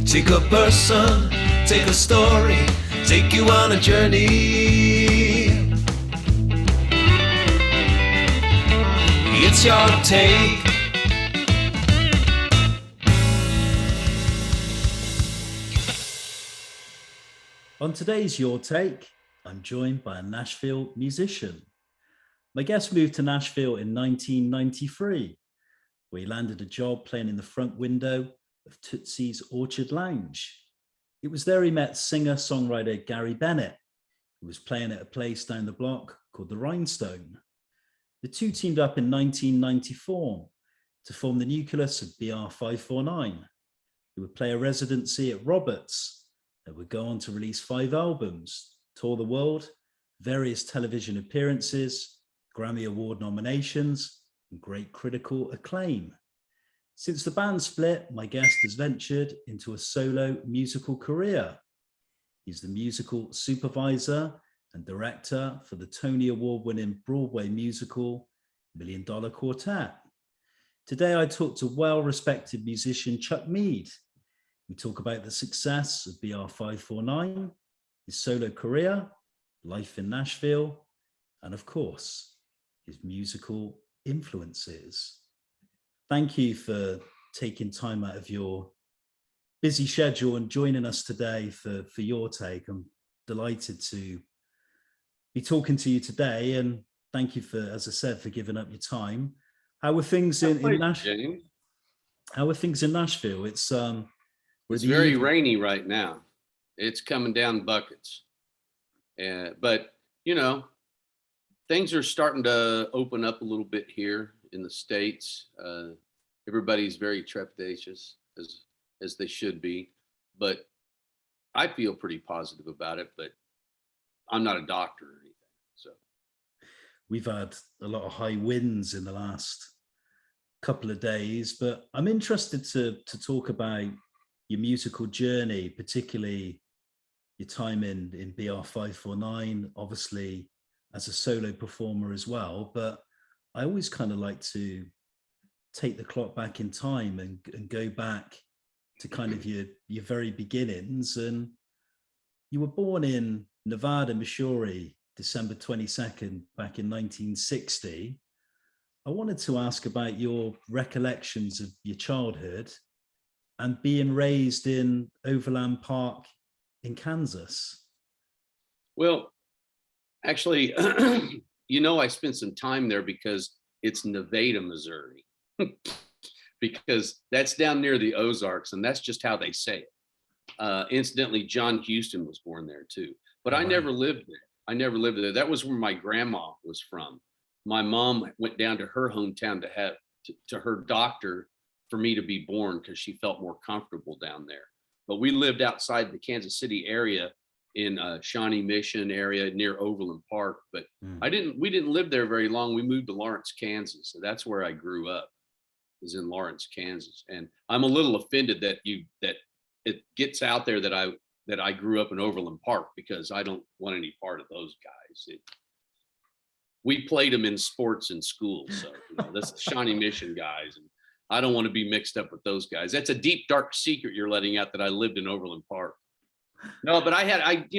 Take a person, take a story, take you on a journey. It's your take. On today's Your Take, I'm joined by a Nashville musician. My guest moved to Nashville in 1993, where he landed a job playing in the front window of Tootsie's Orchid Lounge. It was there he met singer-songwriter Gary Bennett, who was playing at a place down the block called the Rhinestone. The two teamed up in 1994 to form the nucleus of BR5-49, who would play a residency at Roberts. They would go on to release 5 albums, tour the world, various television appearances, Grammy Award nominations, and great critical acclaim. Since the band split, my guest has ventured into a solo musical career. He's the musical supervisor and director for the Tony Award-winning Broadway musical Dollar Quartet. Today, I talk to well-respected musician Chuck Mead. We talk about the success of BR5-49, his solo career, life in Nashville, and of course, his musical influences. Thank you for taking time out of your busy schedule and joining us today for Your Take. I'm delighted to be talking to you today, and thank you for, as I said, for giving up your time. How are things in Nashville? How are things in Nashville? It's very rainy right now. It's coming down buckets, but you know, things are starting to open up a little bit here in the States. Everybody's very trepidatious, as they should be, but I feel pretty positive about it, but I'm not a doctor or anything. So we've had a lot of high winds in the last couple of days, but I'm interested to talk about your musical journey, particularly your time in BR5-49, obviously as a solo performer as well. But I always kind of like to take the clock back in time and go back to kind of your very beginnings. And you were born in Nevada, Missouri, December 22nd, back in 1960. I wanted to ask about your recollections of your childhood and being raised in Overland Park in Kansas. Well, actually, I spent some time there because it's Nevada, Missouri, because that's down near the Ozarks, and that's just how they say it. Incidentally, John Huston was born there too, but I never lived there. I never lived there. That was where my grandma was from. My mom went down to her hometown to her doctor for me to be born because she felt more comfortable down there. But we lived outside the Kansas City area in Shawnee Mission area near Overland Park. But we didn't live there very long. We moved to Lawrence, Kansas. So that's where I grew up, is in Lawrence, Kansas. And I'm a little offended that it gets out there that I grew up in Overland Park, because I don't want any part of those guys. We played them in sports in school. So that's the Shawnee Mission guys. And I don't want to be mixed up with those guys. That's a deep, dark secret you're letting out, that I lived in Overland Park. No, but that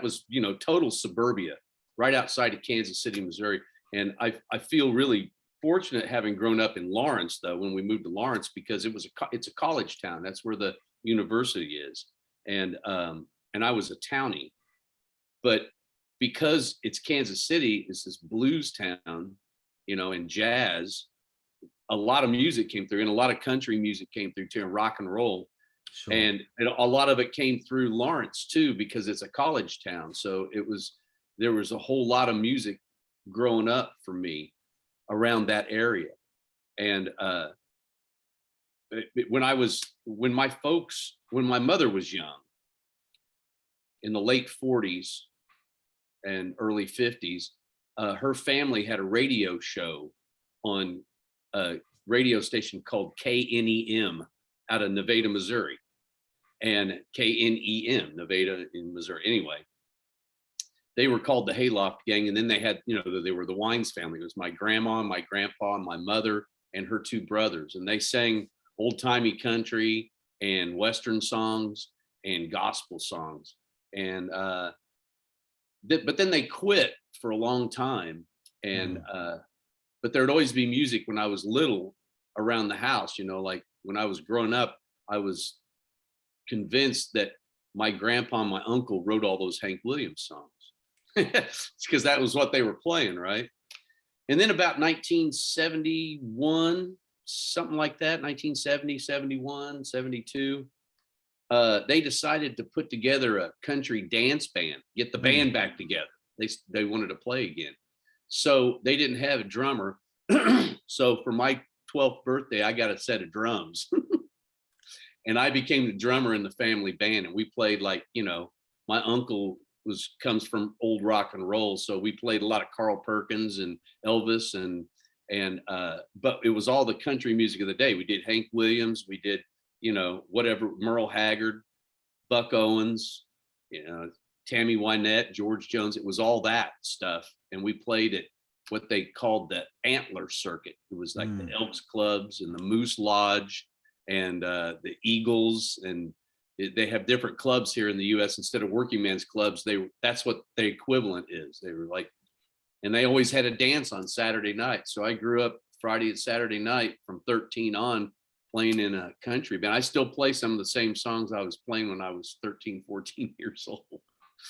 was total suburbia right outside of Kansas City, Missouri. And I feel really fortunate having grown up in Lawrence, though, when we moved to Lawrence, because it's a college town. That's where the university is. And I was a townie, but because it's Kansas City, it's this blues town, and jazz, a lot of music came through, and a lot of country music came through too, and rock and roll. Sure. And a lot of it came through Lawrence too, because it's a college town. So there was a whole lot of music growing up for me around that area. And when my mother was young, in the late 40s and early 50s, her family had a radio show on a radio station called KNEM out of Nevada, Missouri, and KNEM, Nevada in Missouri. Anyway, they were called the Hayloft Gang. And then they had, they were the Wines family. It was my grandma, my grandpa, and my mother, and her 2 brothers. And they sang old timey country. and Western songs and gospel songs. And but then they quit for a long time. And but there'd always be music when I was little around the house, you know, like when I was growing up, I was convinced that my grandpa and my uncle wrote all those Hank Williams songs. It's because that was what they were playing, right? And then about 1971, something like that, 1970, 71, 72, they decided to put together a country dance band, get the band back together. They wanted to play again. So they didn't have a drummer. So for my 12th birthday, I got a set of drums. And I became the drummer in the family band. And we played, like, you know, my uncle comes from old rock and roll. So we played a lot of Carl Perkins and Elvis but it was all the country music of the day. We did Hank Williams, we did, you know, whatever, Merle Haggard, Buck Owens, you know, Tammy Wynette, George Jones. It was all that stuff. And we played at what they called the Antler Circuit. It was like the Elks Clubs and the Moose Lodge and the Eagles. And they have different clubs here in the US instead of working men's clubs. That's what the equivalent is. They were like, and they always had a dance on Saturday night. So I grew up Friday and Saturday night from 13 on playing in a country band. I still play some of the same songs I was playing when I was 13, 14 years old.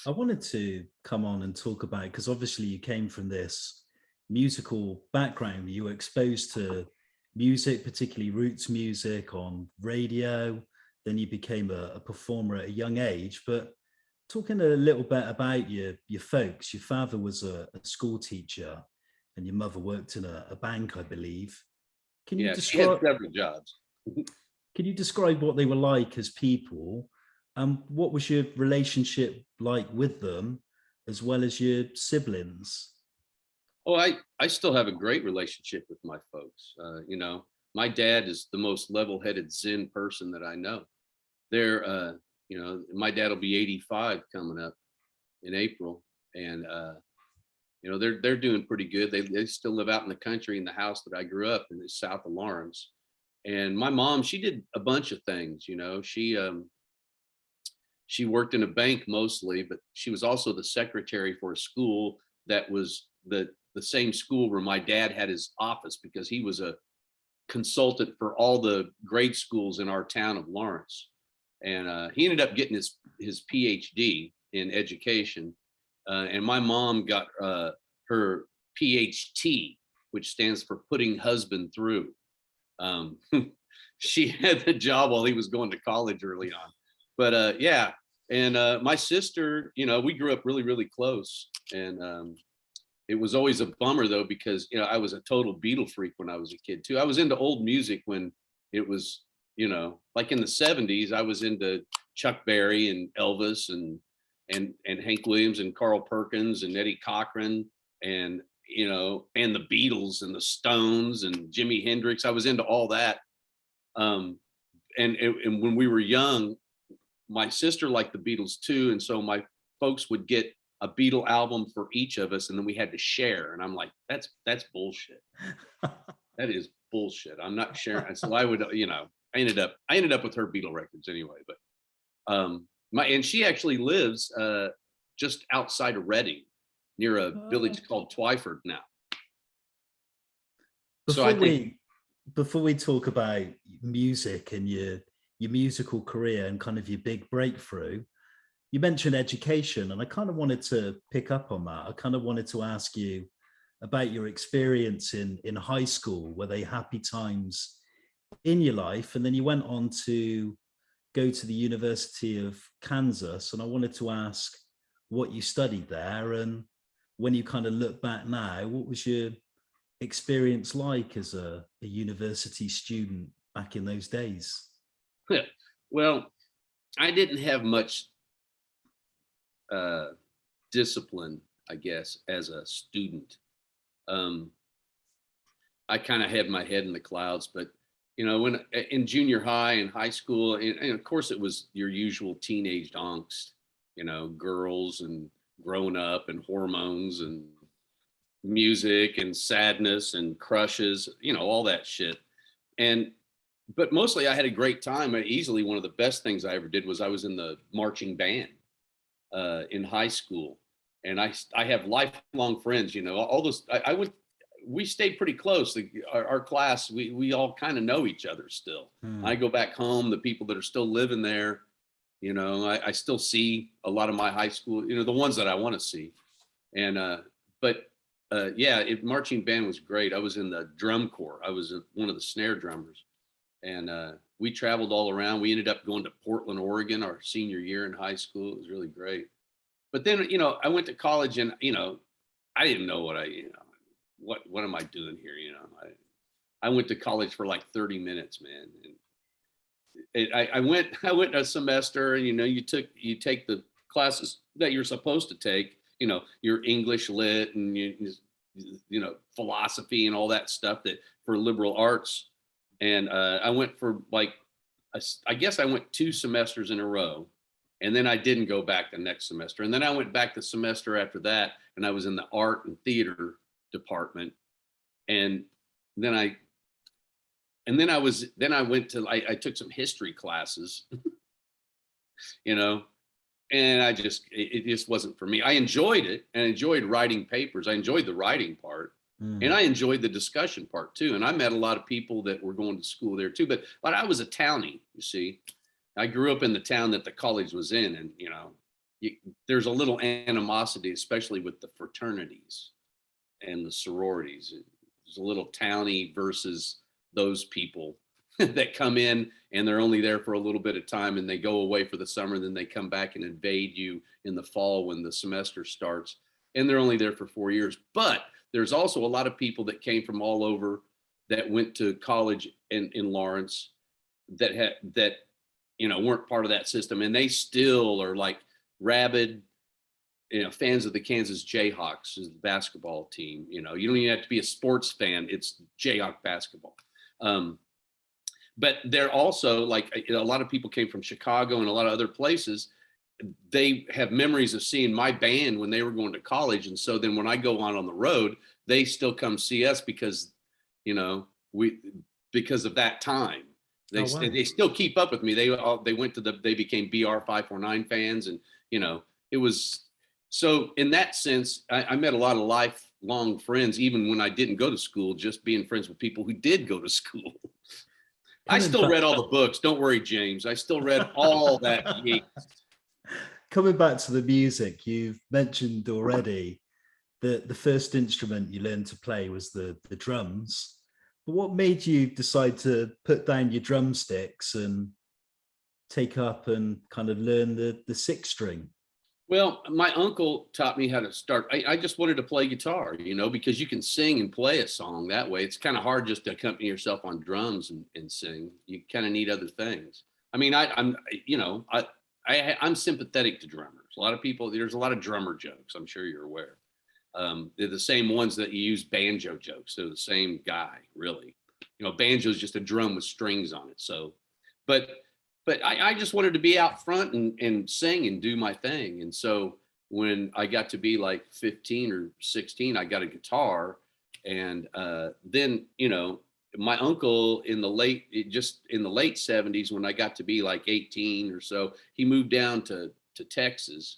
I wanted to come on and talk about, because obviously you came from this musical background. You were exposed to music, particularly roots music on radio. Then you became a performer at a young age. But talking a little bit about your folks, your father was a school teacher and your mother worked in a bank, I believe. Can you describe, she had several jobs. Can you describe what they were like as people? What was your relationship like with them, as well as your siblings? Oh, I still have a great relationship with my folks. You know, my dad is the most level-headed Zen person that I know. They're, you know, my dad will be 85 coming up in April, and you know, they're doing pretty good. They still live out in the country in the house that I grew up in, the south of Lawrence. And my mom, she did a bunch of things. You know, she worked in a bank mostly, but she was also the secretary for a school that was the same school where my dad had his office, because he was a consultant for all the grade schools in our town of Lawrence. And he ended up getting his PhD in education. And my mom got her PhD, which stands for putting husband through. She had the job while he was going to college early on. But yeah, and my sister, you know, we grew up really, really close. And it was always a bummer, though, because, you know, I was a total Beatle freak when I was a kid, too. I was into old music when it was, you know, like in the 70s, I was into Chuck Berry and Elvis and Hank Williams and Carl Perkins and Eddie Cochran and, you know, and the Beatles and the Stones and Jimi Hendrix. I was into all that. And when we were young, my sister liked the Beatles too. And so my folks would get a Beatle album for each of us, and then we had to share. And I'm like, that's bullshit. That is bullshit. I'm not sharing. So I would, you know, I ended up with her Beatle records anyway. But and she actually lives just outside of Reading, near a village called Twyford now. Before we talk about music and your musical career and kind of your big breakthrough, you mentioned education, and I kind of wanted to pick up on that. I kind of wanted to ask you about your experience in high school. Were they happy times in your life? And then you went on to go to the University of Kansas, and I wanted to ask what you studied there, and when you kind of look back now, what was your experience like as a university student back in those days? Well, I didn't have much discipline, I guess, as a student. I kind of had my head in the clouds, but, you know, when in junior high and high school, and of course it was your usual teenage angst, you know, girls and growing up and hormones and music and sadness and crushes, you know, all that shit. but mostly I had a great time. Easily one of the best things I ever did was I was in the marching band in high school, and I have lifelong friends. You know, all those I would. We stayed pretty close. Our class, we all kind of know each other still. I go back home, the people that are still living there, you know, I still see a lot of my high school, you know, the ones that I want to see. And, yeah, marching band was great. I was in the drum corps. I was one of the snare drummers, and we traveled all around. We ended up going to Portland, Oregon, our senior year in high school. It was really great. But then, you know, I went to college, and, you know, I didn't know what am I doing here? You know, I went to college for like 30 minutes, man. And I went a semester, and, you know, you take the classes that you're supposed to take, you know, your English lit and, you know, philosophy and all that stuff that for liberal arts. And I went for like, I guess I went 2 semesters in a row, and then I didn't go back the next semester. And then I went back the semester after that, and I was in the art and theater department. And then I took some history classes, you know, and it just wasn't for me. I enjoyed it, and I enjoyed writing papers. I enjoyed the writing part, and I enjoyed the discussion part too. And I met a lot of people that were going to school there too, but I was a townie, you see. I grew up in the town that the college was in, and, you know, there's a little animosity, especially with the fraternities and the sororities. There's a little townie versus those people that come in and they're only there for a little bit of time, and they go away for the summer, and then they come back and invade you in the fall when the semester starts, and they're only there for 4 years. But there's also a lot of people that came from all over that went to college in Lawrence that you know, weren't part of that system, and they still are like rabid, you know, fans of the Kansas Jayhawks, is the basketball team. You know, you don't even have to be a sports fan. It's Jayhawk basketball. But they're also like, a lot of people came from Chicago and a lot of other places. They have memories of seeing my band when they were going to college. And so then when I go on the road, they still come see us because, you know, because of that time. They still keep up with me. They became BR5-49 fans, and, you know, it was. So in that sense, I met a lot of lifelong friends, even when I didn't go to school, just being friends with people who did go to school. I still read all the books. Don't worry, James. I still read all that. Coming back to the music, you've mentioned already that the first instrument you learned to play was the drums. But what made you decide to put down your drumsticks and take up and kind of learn the 6-string? Well, my uncle taught me how to start. I just wanted to play guitar, you know, because you can sing and play a song that way. It's kind of hard just to accompany yourself on drums and sing. You kind of need other things. I mean, I'm sympathetic to drummers. A lot of people, there's a lot of drummer jokes. I'm sure you're aware. They're the same ones that you use banjo jokes. They're the same guy, really. You know, banjo is just a drum with strings on it. So, but I just wanted to be out front and sing and do my thing. And so when I got to be like 15 or 16, I got a guitar. And then, you know, my uncle in the late 70s, when I got to be like 18 or so, he moved down to Texas.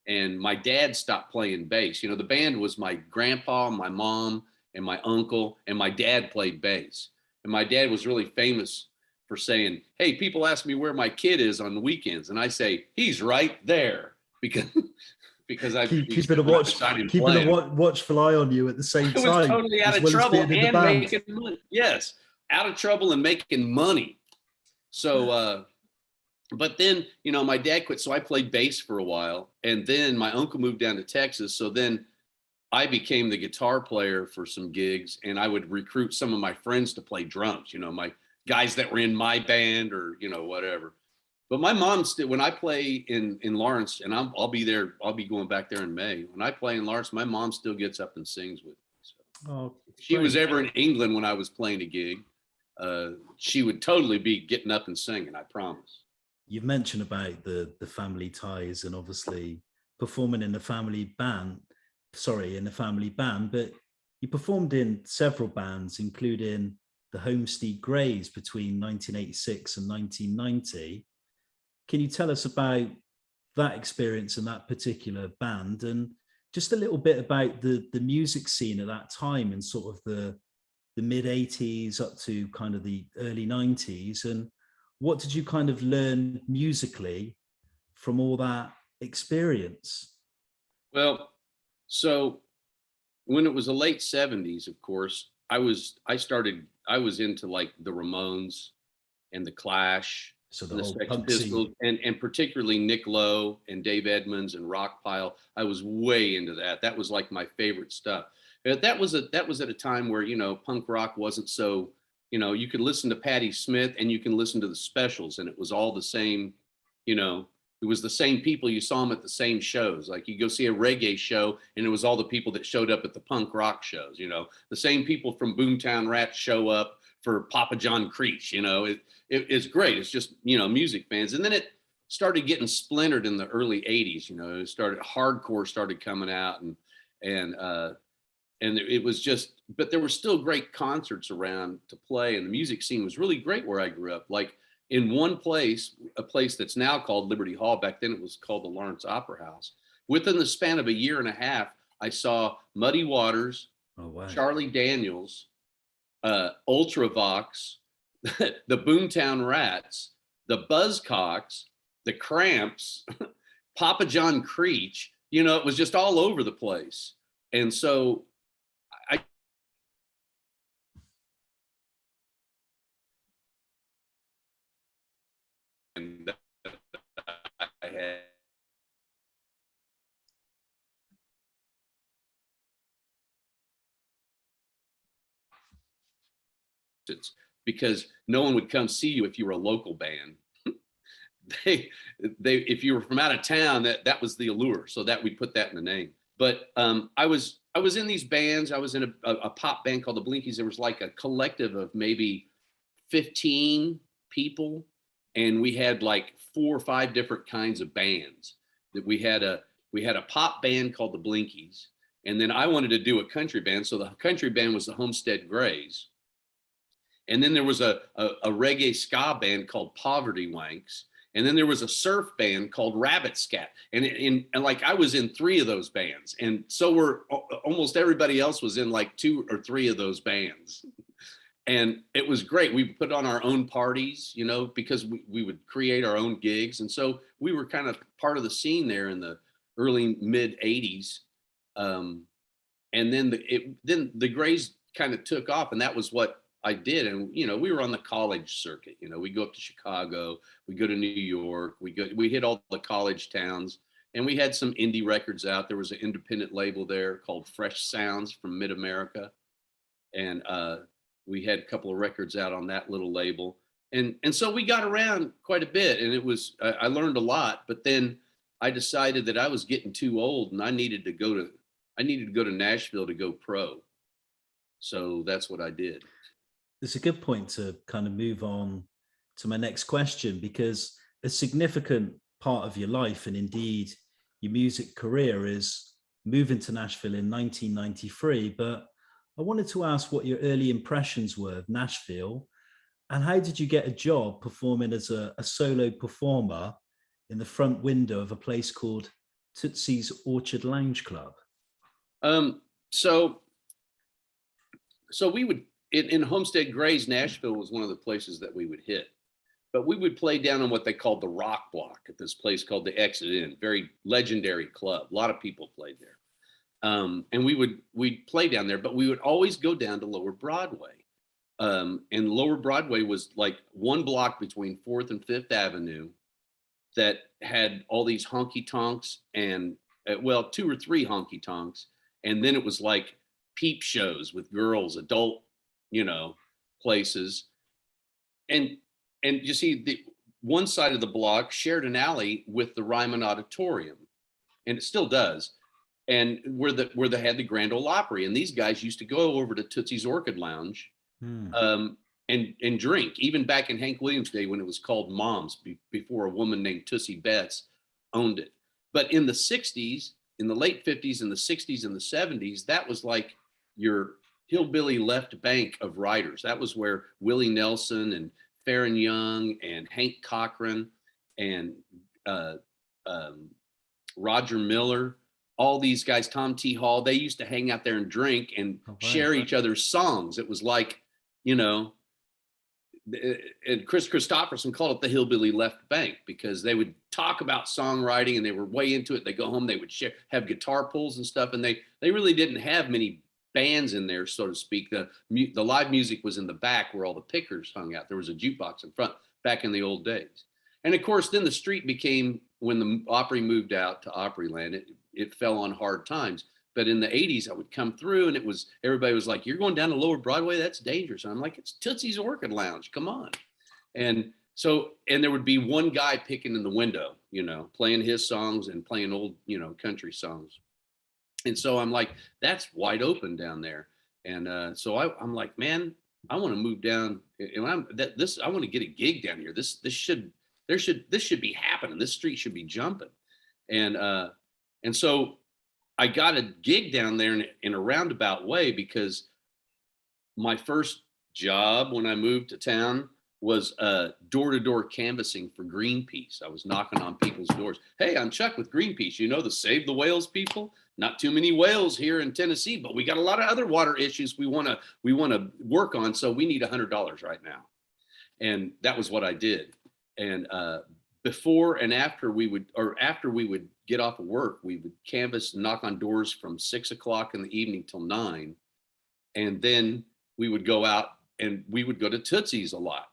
And my dad stopped playing bass. You know, the band was my grandpa, my mom, and my uncle, and my dad played bass. And my dad was really famous for saying, "Hey, people ask me where my kid is on the weekends," and I say, "He's right there," because keeping a watchful eye on you at the same time. I was totally out of trouble and making money. Yes, out of trouble and making money. So, but then, you know, my dad quit, so I played bass for a while, and then my uncle moved down to Texas. So then I became the guitar player for some gigs, and I would recruit some of my friends to play drums. You know, my guys that were in my band, or, you know, whatever. But my mom still, when I play in Lawrence, and I'll be there, I'll be going back there in May. When I play in Lawrence, my mom still gets up and sings with me. So if she was ever in England when I was playing a gig, she would totally be getting up and singing, I promise. You've mentioned about the family ties and obviously performing in the family band, but you performed in several bands, including the Homestead Grays between 1986 and 1990. Can you tell us about that experience and that particular band, and just a little bit about the music scene at that time and sort of the mid 80s up to kind of the early 90s, and what did you kind of learn musically from all that experience? Well, so when it was the late 70s, of course, I was into like the Ramones and the Clash, So and the the whole Sex punk Pistols, scene. and particularly Nick Lowe and Dave Edmunds and Rockpile. I was way into that. That was like my favorite stuff. That was at a time where, you know, punk rock wasn't so, you know, you could listen to Patti Smith and you can listen to the Specials, and it was all the same, you know, it was the same people. You saw them at the same shows. Like you go see a reggae show and it was all the people that showed up at the punk rock shows, you know, the same people from Boomtown Rats show up for Papa John Creech, you know. It's great. It's just, you know, music fans. And then it started getting splintered in the early 80s, you know. It started, hardcore started coming out, and it was just, but there were still great concerts around to play, and the music scene was really great where I grew up. Like in one place, a place that's now called Liberty Hall, back then it was called the Lawrence Opera House. Within the span of a year and a half, I saw Muddy Waters, Oh, wow. Charlie Daniels, Ultravox, the Boomtown Rats, the Buzzcocks, the Cramps, Papa John Creech. You know, it was just all over the place. And so I had because no one would come see you if you were a local band. they if you were from out of town, that was the allure. So that we put that in the name. But I was in these bands. I was in a pop band called the Blinkies. There was like a collective of maybe 15 people, and we had like 4 or 5 different kinds of bands. That we had a pop band called the Blinkies, and then I wanted to do a country band. So the country band was the Homestead Grays. And then there was a reggae ska band called Poverty Wanks. And then there was a surf band called Rabbit Scat. And like I was in 3 of those bands. And so were almost everybody else was in like 2 or 3 of those bands. And it was great. We put on our own parties, you know, because we would create our own gigs. And so we were kind of part of the scene there in the early mid 80s. And then the Grays kind of took off, and that was what I did. And, you know, we were on the college circuit. You know, we go up to Chicago, we go to New York, we hit all the college towns, and we had some indie records out. There was an independent label there called Fresh Sounds from Mid-America. And we had a couple of records out on that little label. And so we got around quite a bit, and I learned a lot, but then I decided that I was getting too old and I needed to go to Nashville to go pro. So that's what I did. It's a good point to kind of move on to my next question, because a significant part of your life, and indeed your music career, is moving to Nashville in 1993. But I wanted to ask what your early impressions were of Nashville, and how did you get a job performing as a solo performer in the front window of a place called Tootsie's Orchid Lounge Club? So we would, in Homestead Grays, Nashville was one of the places that we would hit. But we would play down on what they called the Rock Block at this place called the Exit Inn, very legendary club. A lot of people played there. And we'd play down there, but we would always go down to Lower Broadway. And Lower Broadway was like one block between 4th and 5th Avenue that had all these honky tonks and, 2 or 3 honky tonks. And then it was like peep shows with girls, adult, you know, places. And you see, the one side of the block shared an alley with the Ryman Auditorium, and it still does. And where they had the Grand Ole Opry, and these guys used to go over to Tootsie's Orchid Lounge and drink, even back in Hank Williams' day when it was called Mom's, before a woman named Tootsie Betts owned it. But in the 60s, in the late 50s and the 60s and the 70s, that was like your hillbilly left bank of writers. That was where Willie Nelson and Farron Young and Hank Cochran and Roger Miller, all these guys, Tom T. Hall, they used to hang out there and drink and share each other's songs. It was like, you know, and Chris Christopherson called it the hillbilly left bank, because they would talk about songwriting and they were way into it. They go home, they would have guitar pulls and stuff, and they really didn't have many bands in there, so to speak. The live music was in the back where all the pickers hung out. There was a jukebox in front back in the old days. And of course, then the street became, when the Opry moved out to Opryland, it fell on hard times. But in the 80s, I would come through and everybody was like, you're going down to Lower Broadway? That's dangerous. And I'm like, it's Tootsie's Orchid Lounge. Come on. And so, and there would be one guy picking in the window, you know, playing his songs and playing old, you know, country songs. And so I'm like, that's wide open down there. And so I'm like, man, I want to move down. And I want to get a gig down here. This should be happening. This street should be jumping. And so I got a gig down there in a roundabout way, because my first job when I moved to town was door-to-door canvassing for Greenpeace. I was knocking on people's doors. Hey, I'm Chuck with Greenpeace. You know, the Save the Whales people? Not too many whales here in Tennessee, but we got a lot of other water issues we want to work on. So we need $100 right now. And that was what I did. And before and after we would get off of work, we would canvass and knock on doors from 6 o'clock in the evening till 9. And then we would go out and we would go to Tootsie's a lot.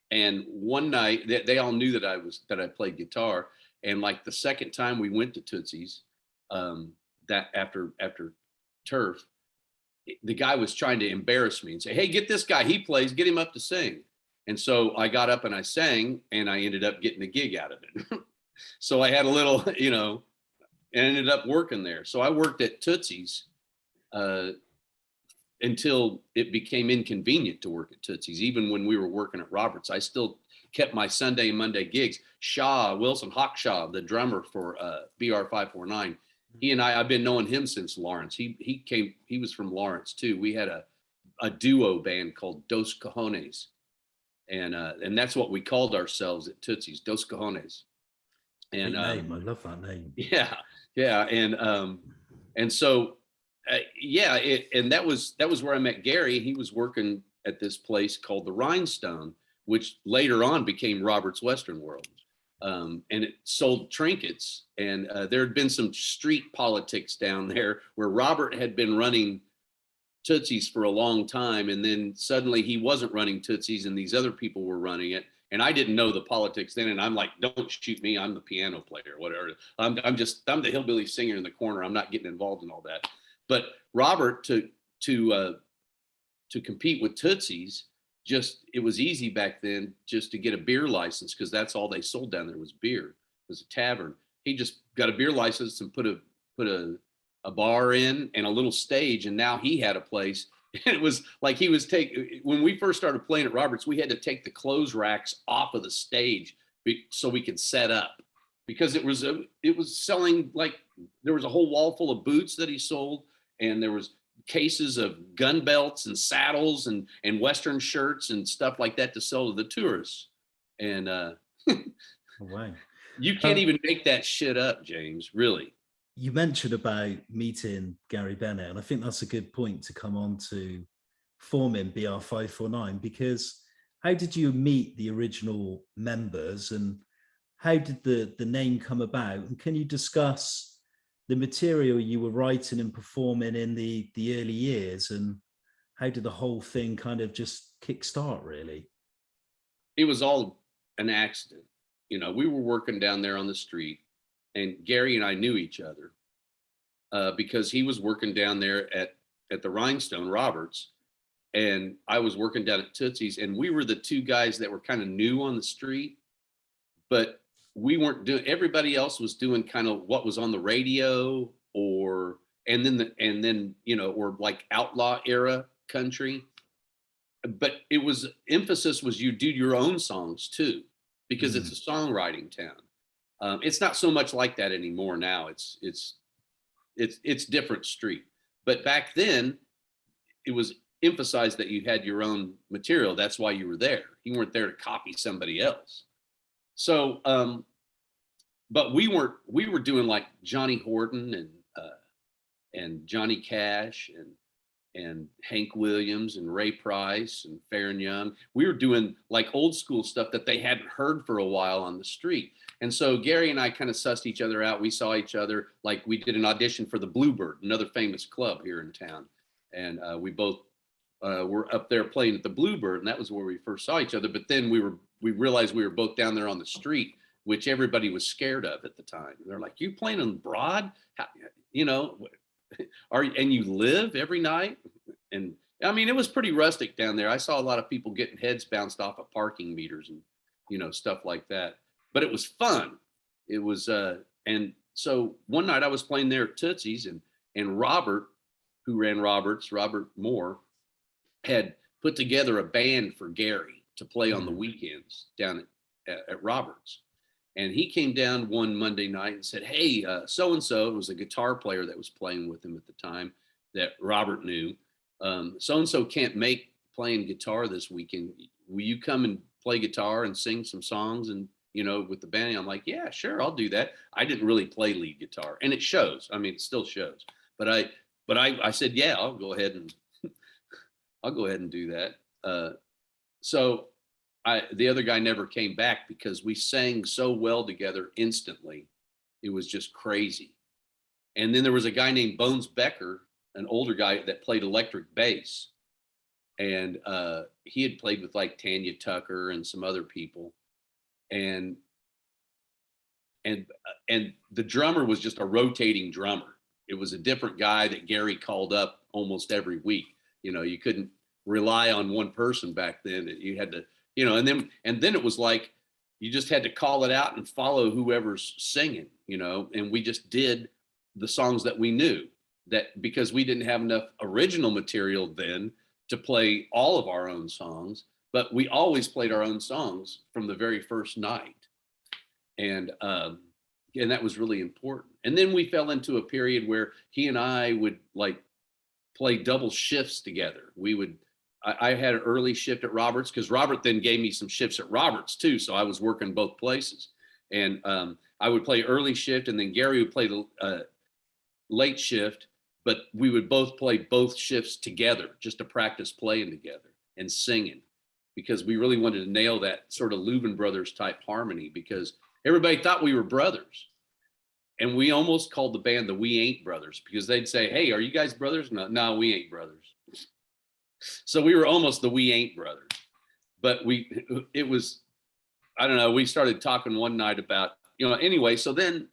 And one night they all knew that I played guitar. And like the second time we went to Tootsie's, that after Turf, the guy was trying to embarrass me and say, hey, get this guy, he plays, get him up to sing. And so I got up and I sang, and I ended up getting a gig out of it. So I had a little, you know, and ended up working there. So I worked at Tootsie's until it became inconvenient to work at Tootsie's. Even when we were working at Roberts, I still kept my Sunday and Monday gigs. Wilson Hawkshaw, the drummer for BR5-49, he and I've been knowing him since Lawrence. He was from Lawrence too. We had a duo band called Dos Cajones. And that's what we called ourselves at Tootsie's, Dos Cajones. And name. I love that name. Yeah. And so and that was where I met Gary. He was working at this place called the Rhinestone, which later on became Robert's Western World. And it sold trinkets. And there had been some street politics down there where Robert had been running Tootsie's for a long time, and then suddenly he wasn't running Tootsie's and these other people were running it, and I didn't know the politics then, and I'm like, don't shoot me, I'm the piano player, whatever. I'm the hillbilly singer in the corner. I'm not getting involved in all that. But Robert, to compete with Tootsie's, it was easy back then just to get a beer license, because that's all they sold down there was beer. It was a tavern. He just got a beer license and put a bar in and a little stage, and now he had a place. And it was like when we first started playing at Roberts, we had to take the clothes racks off of the stage so we could set up, because it was selling, like, there was a whole wall full of boots that he sold, and there was cases of gun belts and saddles and Western shirts and stuff like that to sell to the tourists. And Wow. You can't even make that shit up, James, really. You mentioned about meeting Gary Bennett, and I think that's a good point to come on to forming BR5-49, because how did you meet the original members, and how did the name come about? And can you discuss the material you were writing and performing in the early years, and how did the whole thing kind of just kickstart, really? It was all an accident. You know, we were working down there on the street, and Gary and I knew each other because he was working down there at the Rhinestone, Roberts, and I was working down at Tootsie's, and we were the two guys that were kind of new on the street, but we weren't doing, everybody else was doing kind of what was on the radio, and then you know, or like outlaw era country. But emphasis was you do your own songs too, because it's a songwriting town. It's not so much like that anymore now. It's different street. But back then, it was emphasized that you had your own material. That's why you were there. You weren't there to copy somebody else. So, but we were doing like Johnny Horton and Johnny Cash and Hank Williams and Ray Price and Farron Young. We were doing like old school stuff that they hadn't heard for a while on the street. And so Gary and I kind of sussed each other out. We saw each other, like we did an audition for the Bluebird, another famous club here in town. And we both were up there playing at the Bluebird, and that was where we first saw each other. But then we realized we were both down there on the street, which everybody was scared of at the time. They're like, "You playing on Broad? How, you know, and you live every night?" And I mean, it was pretty rustic down there. I saw a lot of people getting heads bounced off of parking meters and, you know, stuff like that. But it was fun. It was, and so one night I was playing there at Tootsie's, and Robert, who ran Robert Moore, had put together a band for Gary to play on the weekends down at Robert's. And he came down one Monday night and said, "Hey, so-and-so," it was a guitar player that was playing with him at the time that Robert knew, "so-and-so can't make playing guitar this weekend. Will you come and play guitar and sing some songs and, you know, with the band?" And I'm like, "Yeah, sure, I'll do that." I didn't really play lead guitar, and it shows. I mean, it still shows. But I said, "Yeah, I'll go ahead and do that." So the other guy never came back because we sang so well together instantly. It was just crazy. And then there was a guy named Bones Becker, an older guy that played electric bass. And he had played with like Tanya Tucker and some other people. And the drummer was just a rotating drummer. It was a different guy that Gary called up almost every week. You know, you couldn't rely on one person back then. You had to, you know, and then it was like you just had to call it out and follow whoever's singing, you know. And we just did the songs that we knew, that because we didn't have enough original material then to play all of our own songs, but we always played our own songs from the very first night. And that was really important. And then we fell into a period where he and I would like play double shifts together. I had an early shift at Roberts because Robert then gave me some shifts at Roberts too. So I was working both places, and I would play early shift, and then Gary would play the late shift, but we would both play both shifts together just to practice playing together and singing, because we really wanted to nail that sort of Louvin Brothers type harmony, because everybody thought we were brothers. And we almost called the band the We Ain't Brothers, because they'd say, "Hey, are you guys brothers?" No, we ain't brothers. So we were almost the We Ain't Brothers. But it was, I don't know, we started talking one night about, you know, anyway, so then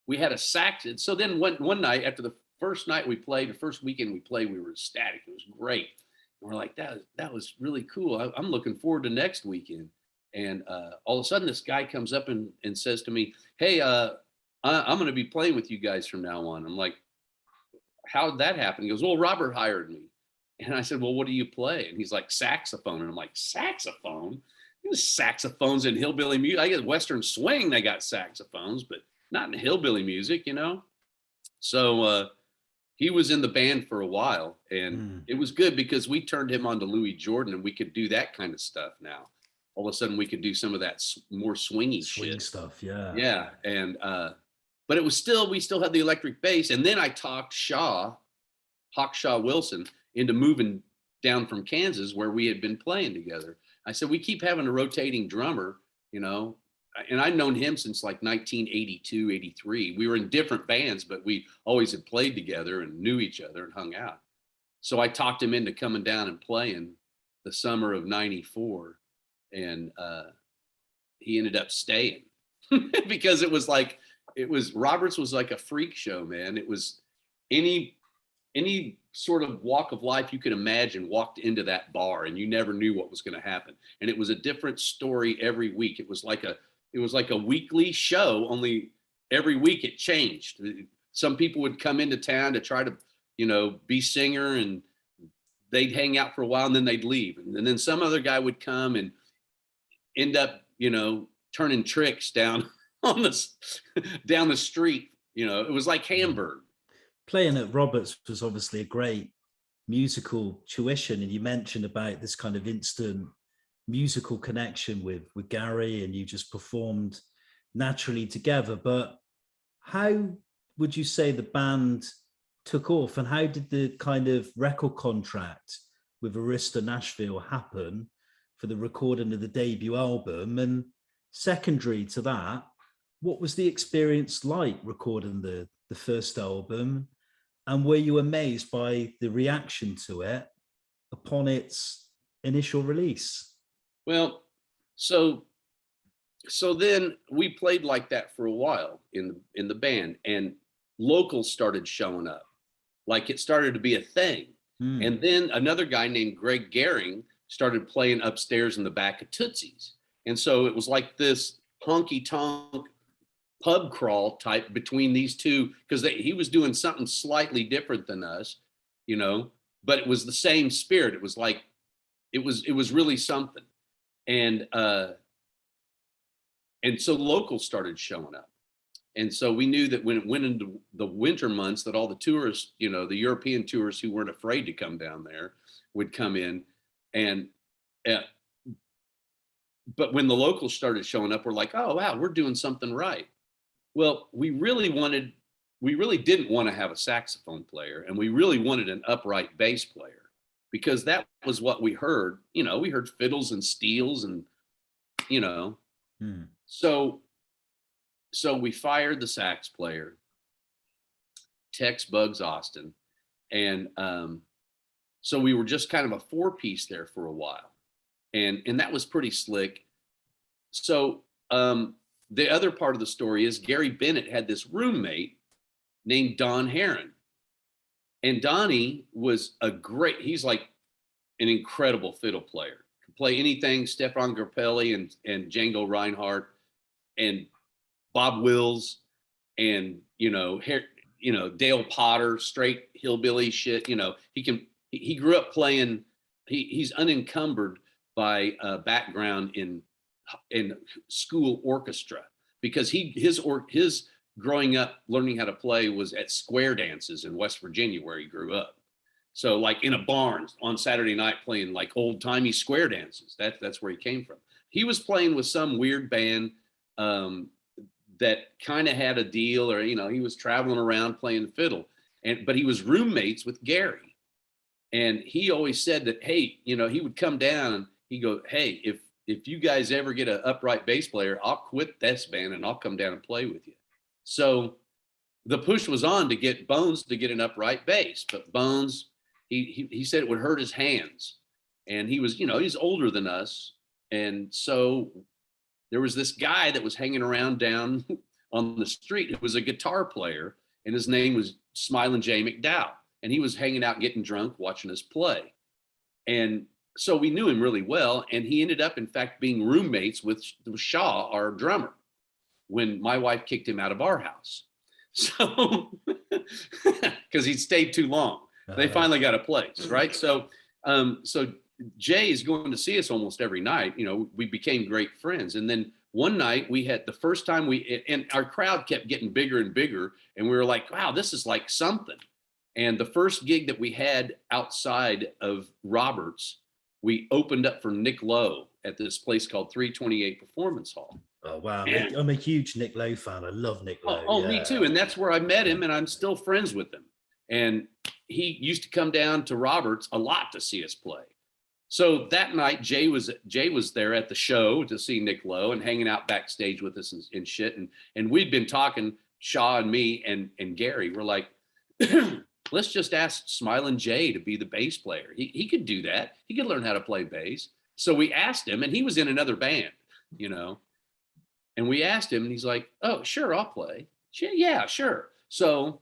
we had a sax. So then one night after the first night we played, the first weekend we played, we were ecstatic. It was great. And we're like, that was really cool. I'm looking forward to next weekend. And all of a sudden this guy comes up and says to me, "Hey, I'm going to be playing with you guys from now on." I'm like, "How did that happen?" He goes, "Well, Robert hired me." And I said, "Well, what do you play?" And he's like, "Saxophone." And I'm like, "Saxophone? There's saxophones in hillbilly music. I guess Western swing, they got saxophones, but not in hillbilly music, you know?" So he was in the band for a while, and it was good because we turned him on to Louis Jordan, and we could do that kind of stuff now. All of a sudden we could do some of that more swing shit stuff. Yeah. Yeah. And, but we still had the electric bass. And then I talked Hawkshaw Wilson into moving down from Kansas, where we had been playing together. I said, "We keep having a rotating drummer, you know," and I'd known him since like 1982, 83. We were in different bands, but we always had played together and knew each other and hung out. So I talked him into coming down and playing the summer of 94. And he ended up staying because Roberts was like a freak show, man. It was any sort of walk of life you could imagine walked into that bar, and you never knew what was going to happen. And it was a different story every week. It was like a weekly show, only every week it changed. Some people would come into town to try to, you know, be singer, and they'd hang out for a while and then they'd leave. And then some other guy would come and end up, you know, turning tricks down down the street. You know, it was like Hamburg. Playing at Roberts was obviously a great musical tuition, and you mentioned about this kind of instant musical connection with Gary, and you just performed naturally together. But how would you say the band took off, and how did the kind of record contract with Arista Nashville happen for the recording of the debut album? And secondary to that, what was the experience like recording the first album, and were you amazed by the reaction to it upon its initial release? Well, so then we played like that for a while in the band, and locals started showing up. Like, it started to be a thing. And then another guy named Greg Gehring started playing upstairs in the back of Tootsie's. And so it was like this honky tonk pub crawl type between these two, because he was doing something slightly different than us, you know, but it was the same spirit. It was like, it was really something. And so locals started showing up. And so we knew that when it went into the winter months, that all the tourists, you know, the European tourists who weren't afraid to come down there would come in. And but when the locals started showing up, we're like, oh, wow, we're doing something right. Well, we really didn't want to have a saxophone player, and we really wanted an upright bass player, because that was what we heard. You know, we heard fiddles and steels and, you know, So we fired the sax player, Tex Bugs Austin. And so we were just kind of a 4-piece there for a while. And that was pretty slick. So the other part of the story is Gary Bennett had this roommate named Don Heron. And Donnie was he's like an incredible fiddle player. Could play anything, Stefan Grappelli and Django Reinhardt and Bob Wills and, you know, Dale Potter, straight hillbilly shit. You know, he grew up playing, he's unencumbered by a background in school orchestra, because his growing up learning how to play was at square dances in West Virginia, where he grew up. So like in a barn on Saturday night playing like old timey square dances. That's where he came from. He was playing with some weird band that kind of had a deal, or, you know, he was traveling around playing the fiddle, but he was roommates with Gary. And he always said that, hey, you know, he would come down and he'd go, hey, if you guys ever get an upright bass player, I'll quit this band and I'll come down and play with you. So the push was on to get Bones to get an upright bass, but Bones, he said it would hurt his hands. And he was, you know, he's older than us. And so there was this guy that was hanging around down on the street who was a guitar player, and his name was Smiling J. McDowell. And he was hanging out getting drunk, watching us play. And so we knew him really well. And he ended up, in fact, being roommates with Shaw, our drummer, when my wife kicked him out of our house. So, because he'd stayed too long. They finally got a place, right? So Jay is going to see us almost every night. You know, we became great friends. And then one night we had the first time and our crowd kept getting bigger and bigger. And we were like, wow, this is like something. And the first gig that we had outside of Roberts, we opened up for Nick Lowe at this place called 328 Performance Hall. Oh, wow. I'm a huge Nick Lowe fan. I love Nick Lowe. Oh, yeah. Me too. And that's where I met him, and I'm still friends with him. And he used to come down to Roberts a lot to see us play. So that night, Jay was there at the show to see Nick Lowe and hanging out backstage with us and shit. And we'd been talking, Shaw and me and Gary, we're like, let's just ask Smiling Jay to be the bass player. He could do that. He could learn how to play bass. So we asked him, and he was in another band, you know. And we asked him, and he's like, oh, sure, I'll play. Yeah, sure. So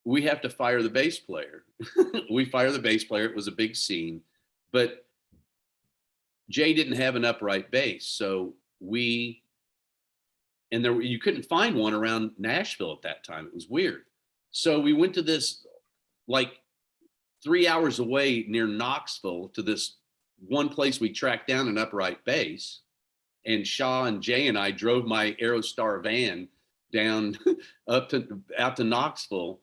we have to fire the bass player. We fire the bass player. It was a big scene, but Jay didn't have an upright bass. So you couldn't find one around Nashville at that time. It was weird. So we went to this, like 3 hours away near Knoxville, to this one place we tracked down an upright bass. And Shaw and Jay and I drove my Aerostar van down out to Knoxville.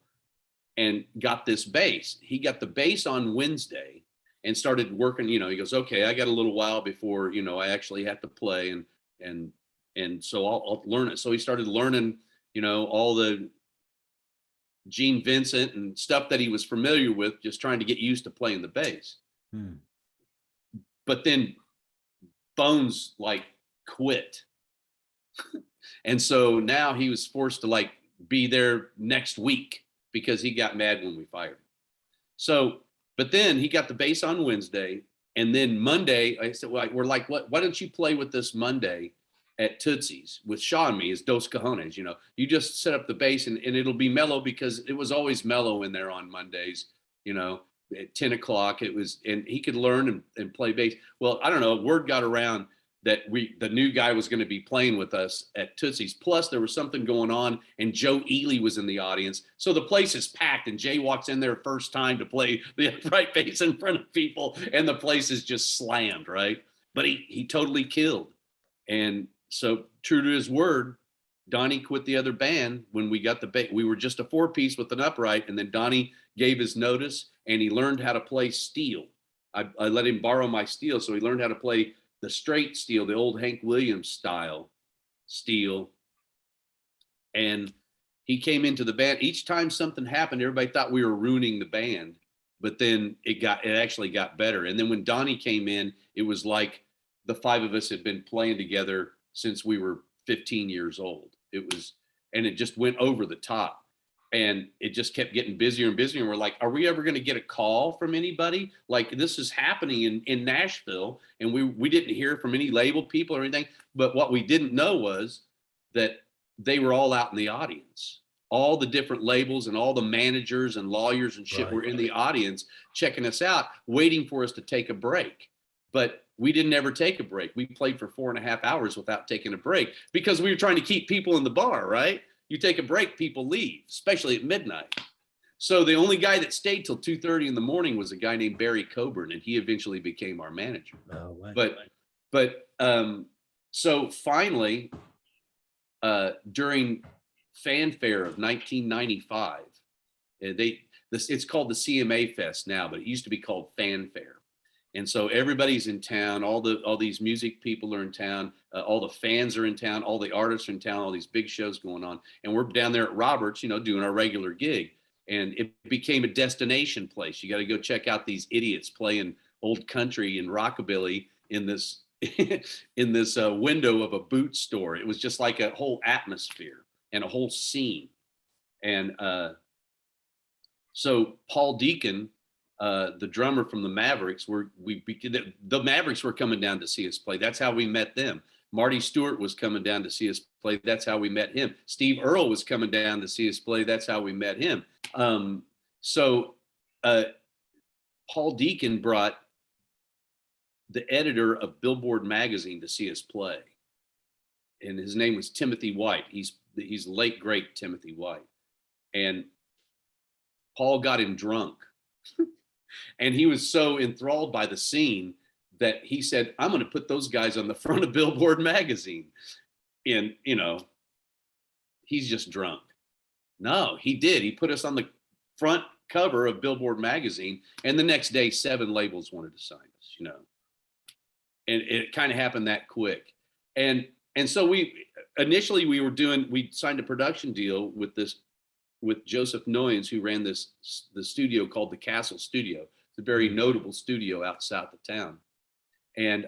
and got this bass. He got the bass on Wednesday and started working, he goes, okay, I got a little while before, I actually have to play, and so I'll learn it. So he started learning, all the Gene Vincent and stuff that he was familiar with, just trying to get used to playing the bass. But then Bones quit. And so now he was forced to be there next week because he got mad when we fired him. So, but then he got the bass on Wednesday, and then Monday I said, well, we're like, why don't you play with us Monday at Tootsie's with Shaw and me as Dos Cajones? You just set up the bass and it'll be mellow, because it was always mellow in there on Mondays, at 10 o'clock it was, and he could learn and play bass. Well, I don't know, word got around that the new guy was going to be playing with us at Tootsie's. Plus there was something going on, and Joe Ely was in the audience. So the place is packed, and Jay walks in there first time to play the upright bass in front of people, and the place is just slammed, right? But he totally killed. And so true to his word, Donnie quit the other band when we got the bass. We were just a 4-piece with an upright, and then Donnie gave his notice, and he learned how to play steel. I let him borrow my steel, so he learned how to play the straight steel, the old Hank Williams style steel. And he came into the band. Each time something happened, everybody thought we were ruining the band, but then it actually got better. And then when Donnie came in, it was like the 5 of us had been playing together since we were 15 years old. And it just went over the top. And it just kept getting busier and busier. And we're like, are we ever going to get a call from anybody? This is happening in Nashville. And we didn't hear from any label people or anything. But what we didn't know was that they were all out in the audience. All the different labels and all the managers and lawyers and shit were in the audience checking us out, waiting for us to take a break. But we didn't ever take a break. We played for 4.5 hours without taking a break, because we were trying to keep people in the bar, right? You take a break, people leave, especially at midnight. So the only guy that stayed till 2:30 in the morning was a guy named Barry Coburn, and he eventually became our manager. Oh, wow. But so finally, during Fanfare of 1995, it's called the CMA Fest now, but it used to be called Fanfare. And so everybody's in town, all these music people are in town, all the fans are in town, all the artists are in town, all these big shows going on. And we're down there at Roberts, doing our regular gig. And it became a destination place. You got to go check out these idiots playing old country and rockabilly in this window of a boot store. It was just like a whole atmosphere and a whole scene. And so Paul Deacon, the drummer from the Mavericks, the Mavericks were coming down to see us play. That's how we met them. Marty Stewart was coming down to see us play. That's how we met him. Steve Earle was coming down to see us play. That's how we met him. So Paul Deacon brought the editor of Billboard magazine to see us play, and his name was Timothy White. He's the late great Timothy White, and Paul got him drunk. And he was so enthralled by the scene that he said, I'm going to put those guys on the front of Billboard magazine. And, he's just drunk. No, he did. He put us on the front cover of Billboard magazine. And the next day, 7 labels wanted to sign us, And it kind of happened that quick. And so we signed a production deal with Joseph Noyens, who ran the studio called the Castle Studio. It's a very notable studio out south of town. And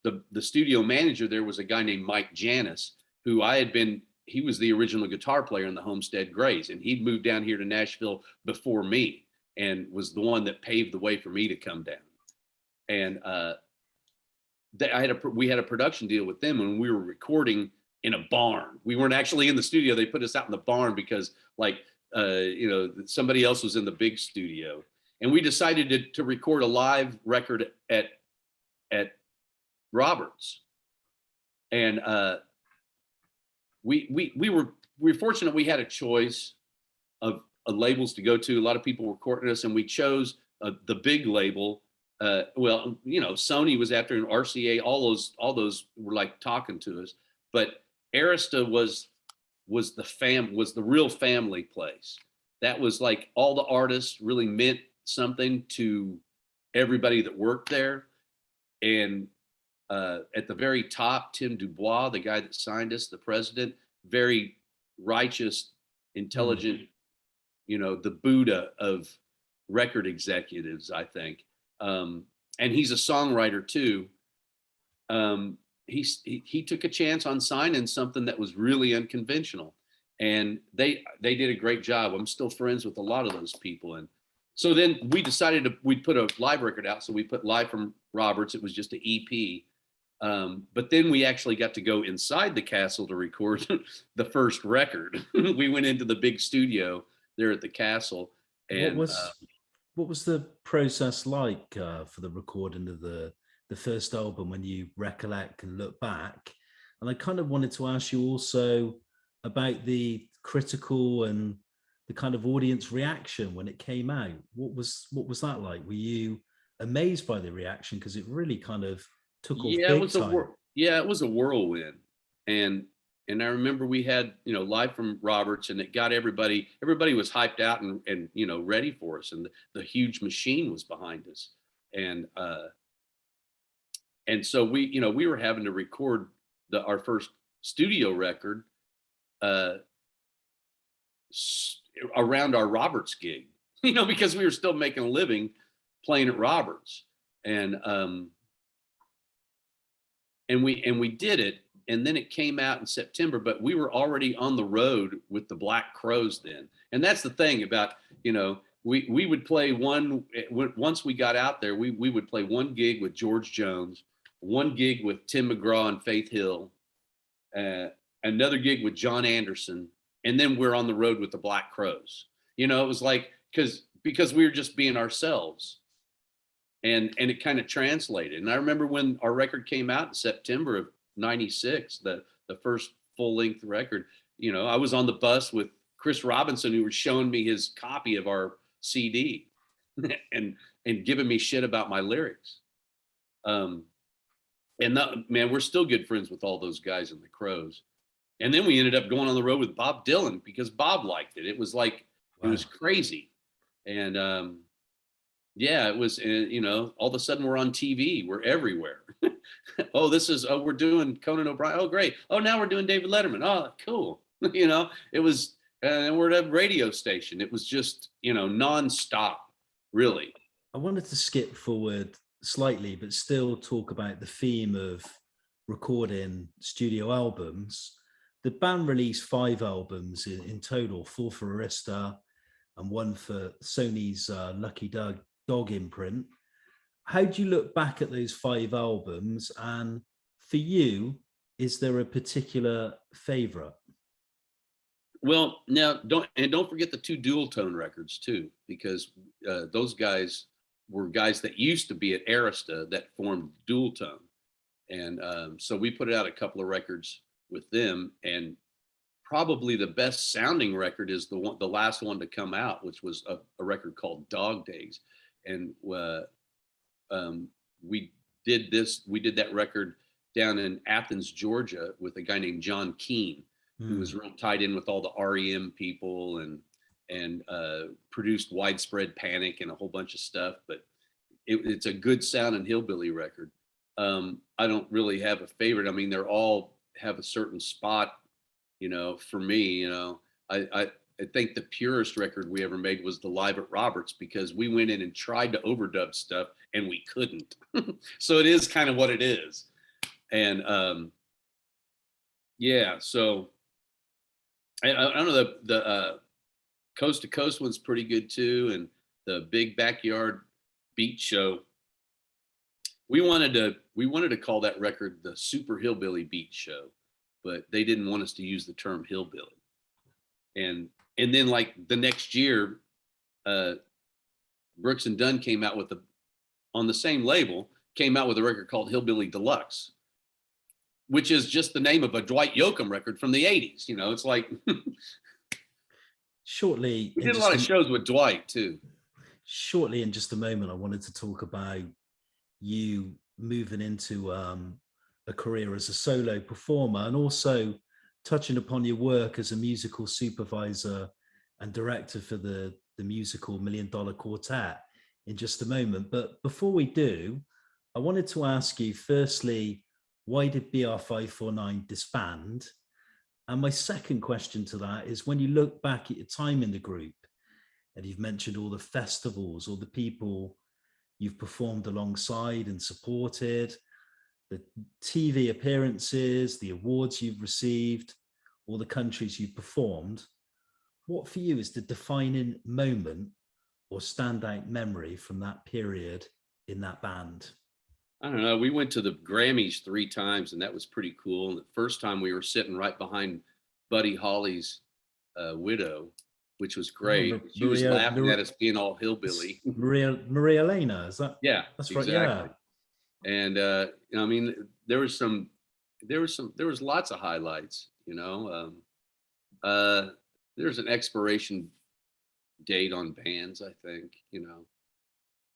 the studio manager there was a guy named Mike Janis, who he was the original guitar player in the Homestead Grays. And he'd moved down here to Nashville before me and was the one that paved the way for me to come down. And we had a production deal with them when we were recording in a barn. We weren't actually in the studio. They put us out in the barn because somebody else was in the big studio. And we decided to record a live record at Roberts. And we were fortunate we had a choice of labels to go to. A lot of people were courting us, and we chose the big label. Sony was after, an RCA, all those were talking to us. But Arista was the real family place. that was like all the artists really meant something to everybody that worked there. And at the very top, Tim Dubois, the guy that signed us, the president, very righteous, intelligent, you know, the Buddha of record executives, I think. And he's a songwriter too. He took a chance on signing something that was really unconventional, and they did a great job. I'm still friends with a lot of those people. And so then we decided we'd put a live record out. So we put Live from Roberts. It was just an EP. But then we actually got to go inside the castle to record the first record. We went into the big studio there at the castle. And what was the process like for the recording of the first album, when you recollect and look back? And I kind of wanted to ask you also about the critical and the kind of audience reaction when it came out. What was that like? Were you amazed by the reaction? Because it really kind of took off big time. It was a whirlwind. And I remember we had, you know, Live from Roberts, and it got everybody was hyped out and you know, ready for us. And the huge machine was behind us. And so we were having to record our first studio record around our Roberts gig, you know, because we were still making a living playing at Roberts. And we did it. And then it came out in September, but we were already on the road with the Black Crowes then. And that's the thing about, you know, we would play once we got out there, we would play one gig with George Jones, one gig with Tim McGraw and Faith Hill, another gig with John Anderson, and then we're on the road with the Black Crowes. You know, it was like, because we were just being ourselves, and it kind of translated. And I remember when our record came out in September of '96, the first full-length record, you know, I was on the bus with Chris Robinson, who was showing me his copy of our CD and giving me shit about my lyrics. Man, we're still good friends with all those guys in the Crowes. And then we ended up going on the road with Bob Dylan because Bob liked it. It was like, wow. It was crazy. And yeah, it was, you know, all of a sudden we're on TV. We're everywhere. We're doing Conan O'Brien. Oh, great. Oh, now we're doing David Letterman. Oh, cool. You know, it was, and we're at a radio station. It was just, you know, nonstop, really. I wanted to skip forward slightly, but still talk about the theme of recording studio albums. The band released 5 albums in total, 4 for Arista and 1 for Sony's Lucky Dog imprint. How do you look back at those 5 albums? And for you, is there a particular favorite? Well, now don't forget the 2 dual tone records too, because those guys were guys that used to be at Arista that formed dual tone. And so we put out a couple of records with them, and probably the best sounding record is the last one to come out, which was a record called Dog Days. And we did that record down in Athens, Georgia, with a guy named John Keane, who was real tied in with all the REM people and produced Widespread Panic and a whole bunch of stuff. But it's a good sounding hillbilly record. I don't really have a favorite. I mean, they're all have a certain spot, you know, for me. You know, I think the purest record we ever made was the Live at Roberts, because we went in and tried to overdub stuff and we couldn't. So it is kind of what it is. And yeah, so I don't know, the Coast to Coast one's pretty good too, and the Big Backyard Beat Show. We wanted to call that record the Super Hillbilly Beat Show, but they didn't want us to use the term hillbilly. And then like the next year, Brooks and Dunn came out with on the same label, came out with a record called Hillbilly Deluxe, which is just the name of a Dwight Yoakam record from the 80s. You know, it's like shortly. We did a lot of shows with Dwight too. Shortly, in just a moment, I wanted to talk about you moving into a career as a solo performer, and also touching upon your work as a musical supervisor and director for the musical $1 Million Quartet in just a moment. But before we do, I wanted to ask you, firstly, why did BR5-49 disband? And my second question to that is, when you look back at your time in the group, and you've mentioned all the festivals, all the people you've performed alongside and supported, the TV appearances, the awards you've received, all the countries you've performed, what for you is the defining moment or standout memory from that period in that band? I don't know. We went to the Grammys 3 times, and that was pretty cool. And the first time we were sitting right behind Buddy Holly's widow, which was great. Oh, She was laughing at us being all hillbilly. Maria Elena, is that? Yeah, that's exactly. Right. Yeah. And I mean, there was lots of highlights. There's an expiration date on bands, I think.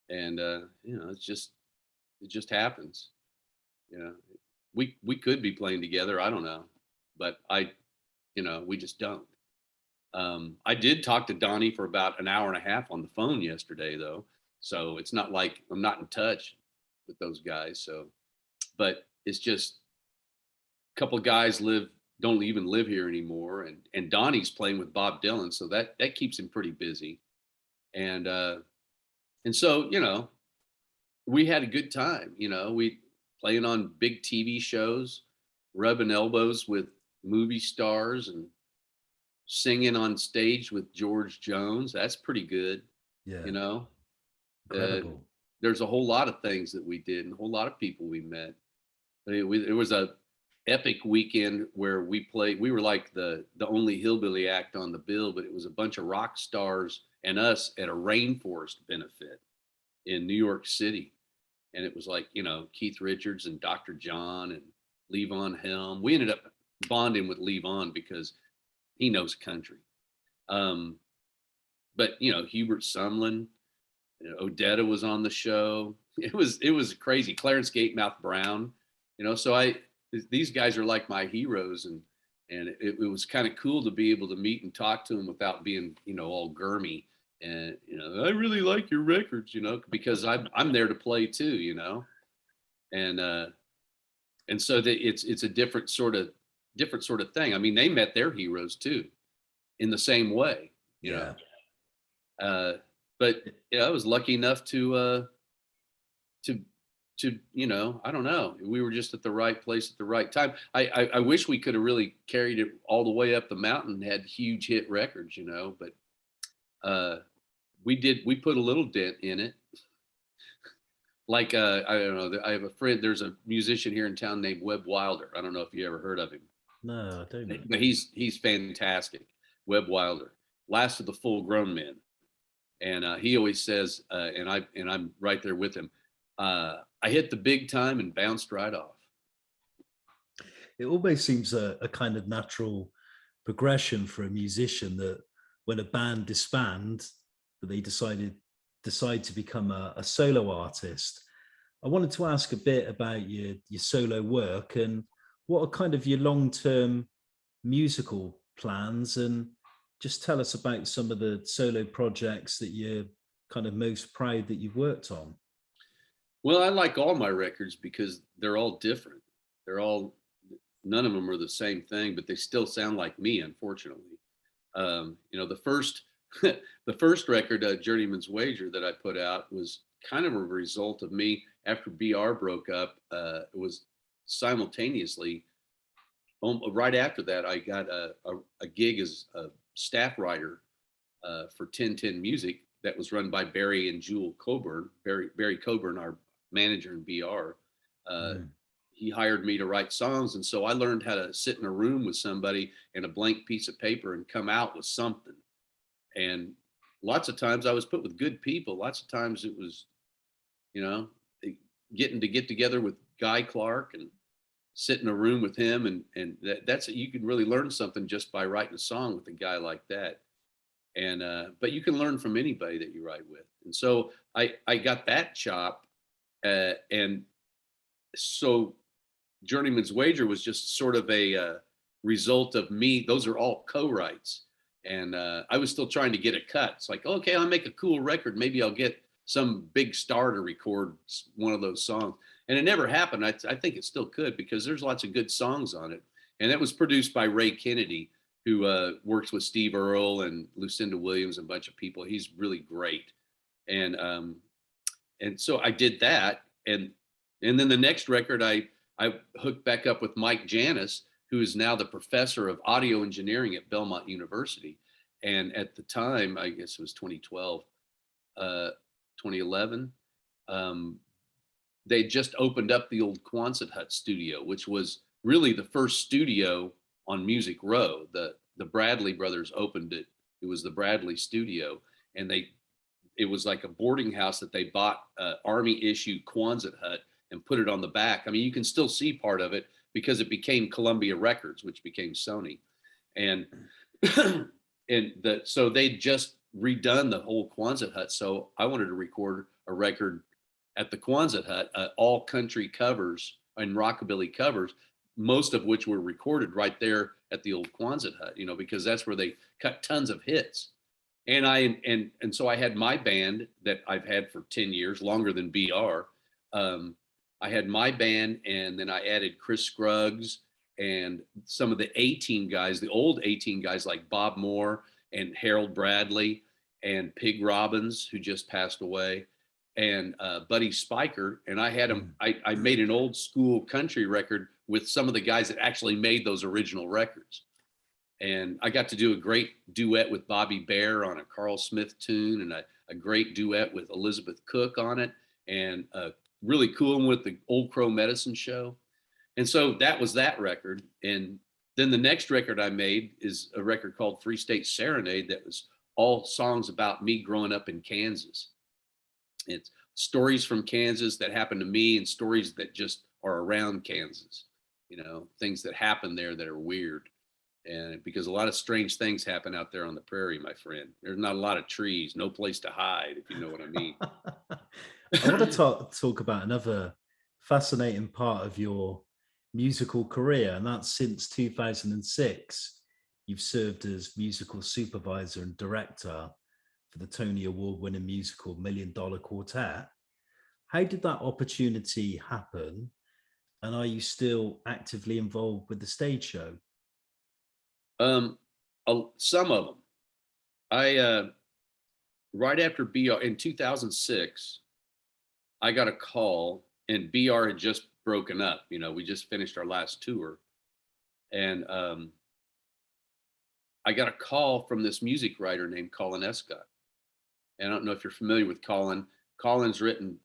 And it just happens. We could be playing together. I don't know, but we just don't. I did talk to Donnie for about an hour and a half on the phone yesterday, though. So it's not like I'm not in touch with those guys. So, but it's just a couple of guys don't even live here anymore. And Donnie's playing with Bob Dylan. So that keeps him pretty busy. And so, we had a good time. We playing on big TV shows, rubbing elbows with movie stars and singing on stage with George Jones. That's pretty good. Yeah. Incredible. There's a whole lot of things that we did and a whole lot of people we met. There was a epic weekend where we were like the only hillbilly act on the bill, but it was a bunch of rock stars and us at a rainforest benefit in New York City. And it was like, Keith Richards and Dr. John and Levon Helm. We ended up bonding with Levon because he knows country. But Hubert Sumlin, Odetta was on the show. It was crazy. Clarence Gatemouth Brown, so these guys are like my heroes, and it was kind of cool to be able to meet and talk to them without being, all germy. And, I really like your records, because I'm there to play too, and so that it's a different sort of thing. I mean, they met their heroes too, in the same way, you know. But I was lucky enough to I don't know. We were just at the right place at the right time. I wish we could have really carried it all the way up the mountain and had huge hit records, but we put a little dent in it. Like, I don't know, I have a friend, there's a musician here in town named Webb Wilder. I don't know if you ever heard of him. No, I don't know. But he's fantastic. Webb Wilder, last of the full grown men. And he always says, and I'm right there with him, I hit the big time and bounced right off. It almost seems a kind of natural progression for a musician that when a band disbands, that they decide to become a solo artist. I wanted to ask a bit about your solo work and what are kind of your long-term musical plans, and just tell us about some of the solo projects that you're kind of most proud that you've worked on. Well, I like all my records because they're all different. None of them are the same thing, but they still sound like me, unfortunately. The first record, Journeyman's Wager, that I put out was kind of a result of me after BR broke up. It was simultaneously, right after that, I got a gig as a staff writer for 1010 Music that was run by Barry and Jewel Coburn. Barry Coburn, our manager in BR. He hired me to write songs, and so I learned how to sit in a room with somebody and a blank piece of paper and come out with something. And lots of times I was put with good people. Lots of times it was, get together with Guy Clark and sit in a room with him. And that's you can really learn something just by writing a song with a guy like that. And, but you can learn from anybody that you write with. And so I got that chop. And so Journeyman's Wager was just sort of a result of me. Those are all co-writes. And I was still trying to get a cut. It's like, okay, I'll make a cool record. Maybe I'll get some big star to record one of those songs. And it never happened. I think it still could, because there's lots of good songs on it. And that was produced by Ray Kennedy, who works with Steve Earle and Lucinda Williams and a bunch of people. He's really great. And so I did that. And then the next record, I hooked back up with Mike Janis, who is now the professor of audio engineering at Belmont University. And at the time, I guess it was 2012, 2011, they just opened up the old Quonset Hut studio, which was really the first studio on Music Row. The Bradley brothers opened it. It was the Bradley studio. And it was like a boarding house that they bought Army issue Quonset Hut and put it on the back. I mean, you can still see part of it because it became Columbia Records, which became Sony. And so they'd just redone the whole Quonset Hut. So I wanted to record a record at the Quonset Hut, all country covers and rockabilly covers, most of which were recorded right there at the old Quonset Hut, because that's where they cut tons of hits. And so I had my band that I've had for 10 years, longer than BR. I had my band, and then I added Chris Scruggs and some of the A-Team guys, the old A-Team guys like Bob Moore and Harold Bradley and Pig Robbins, who just passed away, and Buddy Spiker. And I had them, I made an old school country record with some of the guys that actually made those original records. And I got to do a great duet with Bobby Bear on a Carl Smith tune, and a great duet with Elizabeth Cook on it, and a really cool one with the Old Crow Medicine Show. And so that was that record. And then the next record I made is a record called Three State Serenade that was all songs about me growing up in Kansas. It's stories from Kansas that happened to me and stories that just are around Kansas, things that happen there that are weird. And because a lot of strange things happen out there on the prairie, my friend. There's not a lot of trees, no place to hide, if you know what I mean. I want to talk about another fascinating part of your musical career, and that's since 2006, you've served as musical supervisor and director for the Tony Award-winning musical Dollar Quartet. How did that opportunity happen, and are you still actively involved with the stage show? Some of them. I right after BR in 2006, I got a call, and BR had just broken up. We just finished our last tour, and I got a call from this music writer named Colin Escott. And I don't know if you're familiar with Colin. Colin's written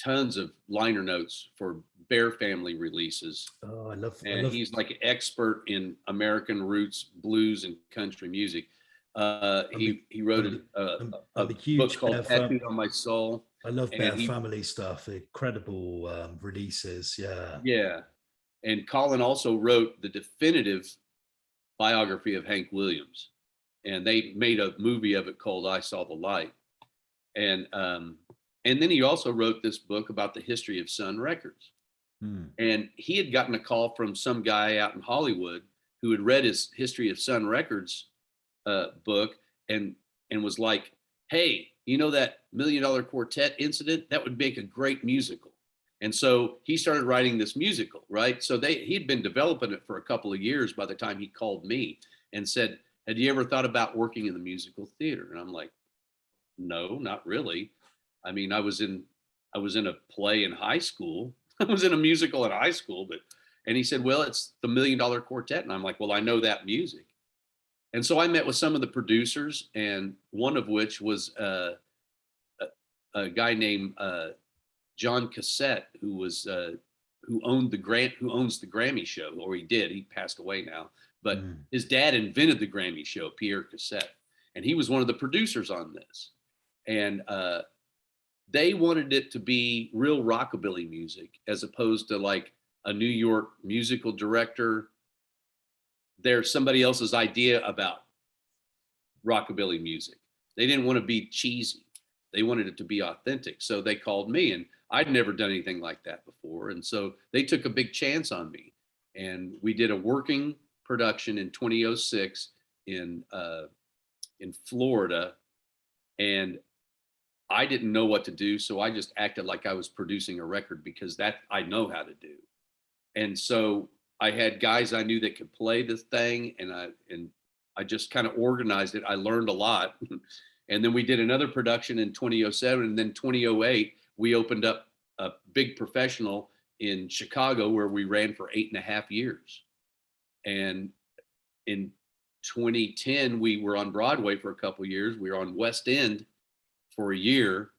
tons of liner notes for Bear Family releases. Oh, I love. He's like an expert in American roots, blues, and country music. He wrote a book called Tattooed on My Soul. I love Bear Family stuff. Incredible releases. Yeah. Yeah. And Colin also wrote the definitive biography of Hank Williams. And they made a movie of it called I Saw the Light. And then he also wrote this book about the history of Sun Records. And he had gotten a call from some guy out in Hollywood who had read his History of Sun Records book and was like, hey, that $1 Million Quartet incident? That would make a great musical. And so he started writing this musical, right? So he'd been developing it for a couple of years by the time he called me and said, had you ever thought about working in the musical theater? And I'm like, no, not really. I mean, I was in a play in high school. I was in a musical in high school, and he said, well, it's the $1 Million Quartet. And I'm like, well, I know that music. And so I met with some of the producers, and one of which was a guy named John Cassette, who owns the Grammy show, or he did. He passed away now, but his dad invented the Grammy show, Pierre Cassette, and he was one of the producers on this. And they wanted it to be real rockabilly music, as opposed to like a New York musical director. There's somebody else's idea about rockabilly music. They didn't want to be cheesy. They wanted it to be authentic. So they called me, and I'd never done anything like that before. And so they took a big chance on me. And we did a working production in 2006 in Florida, and I didn't know what to do, so I just acted like I was producing a record because that I know how to do. And so I had guys I knew that could play this thing, and I just kind of organized it. I learned a lot. And then we did another production in 2007, and then 2008 we opened up a big professional in Chicago where we ran for 8.5 years. And in 2010 we were on Broadway for a couple of years. We were on West End for a year.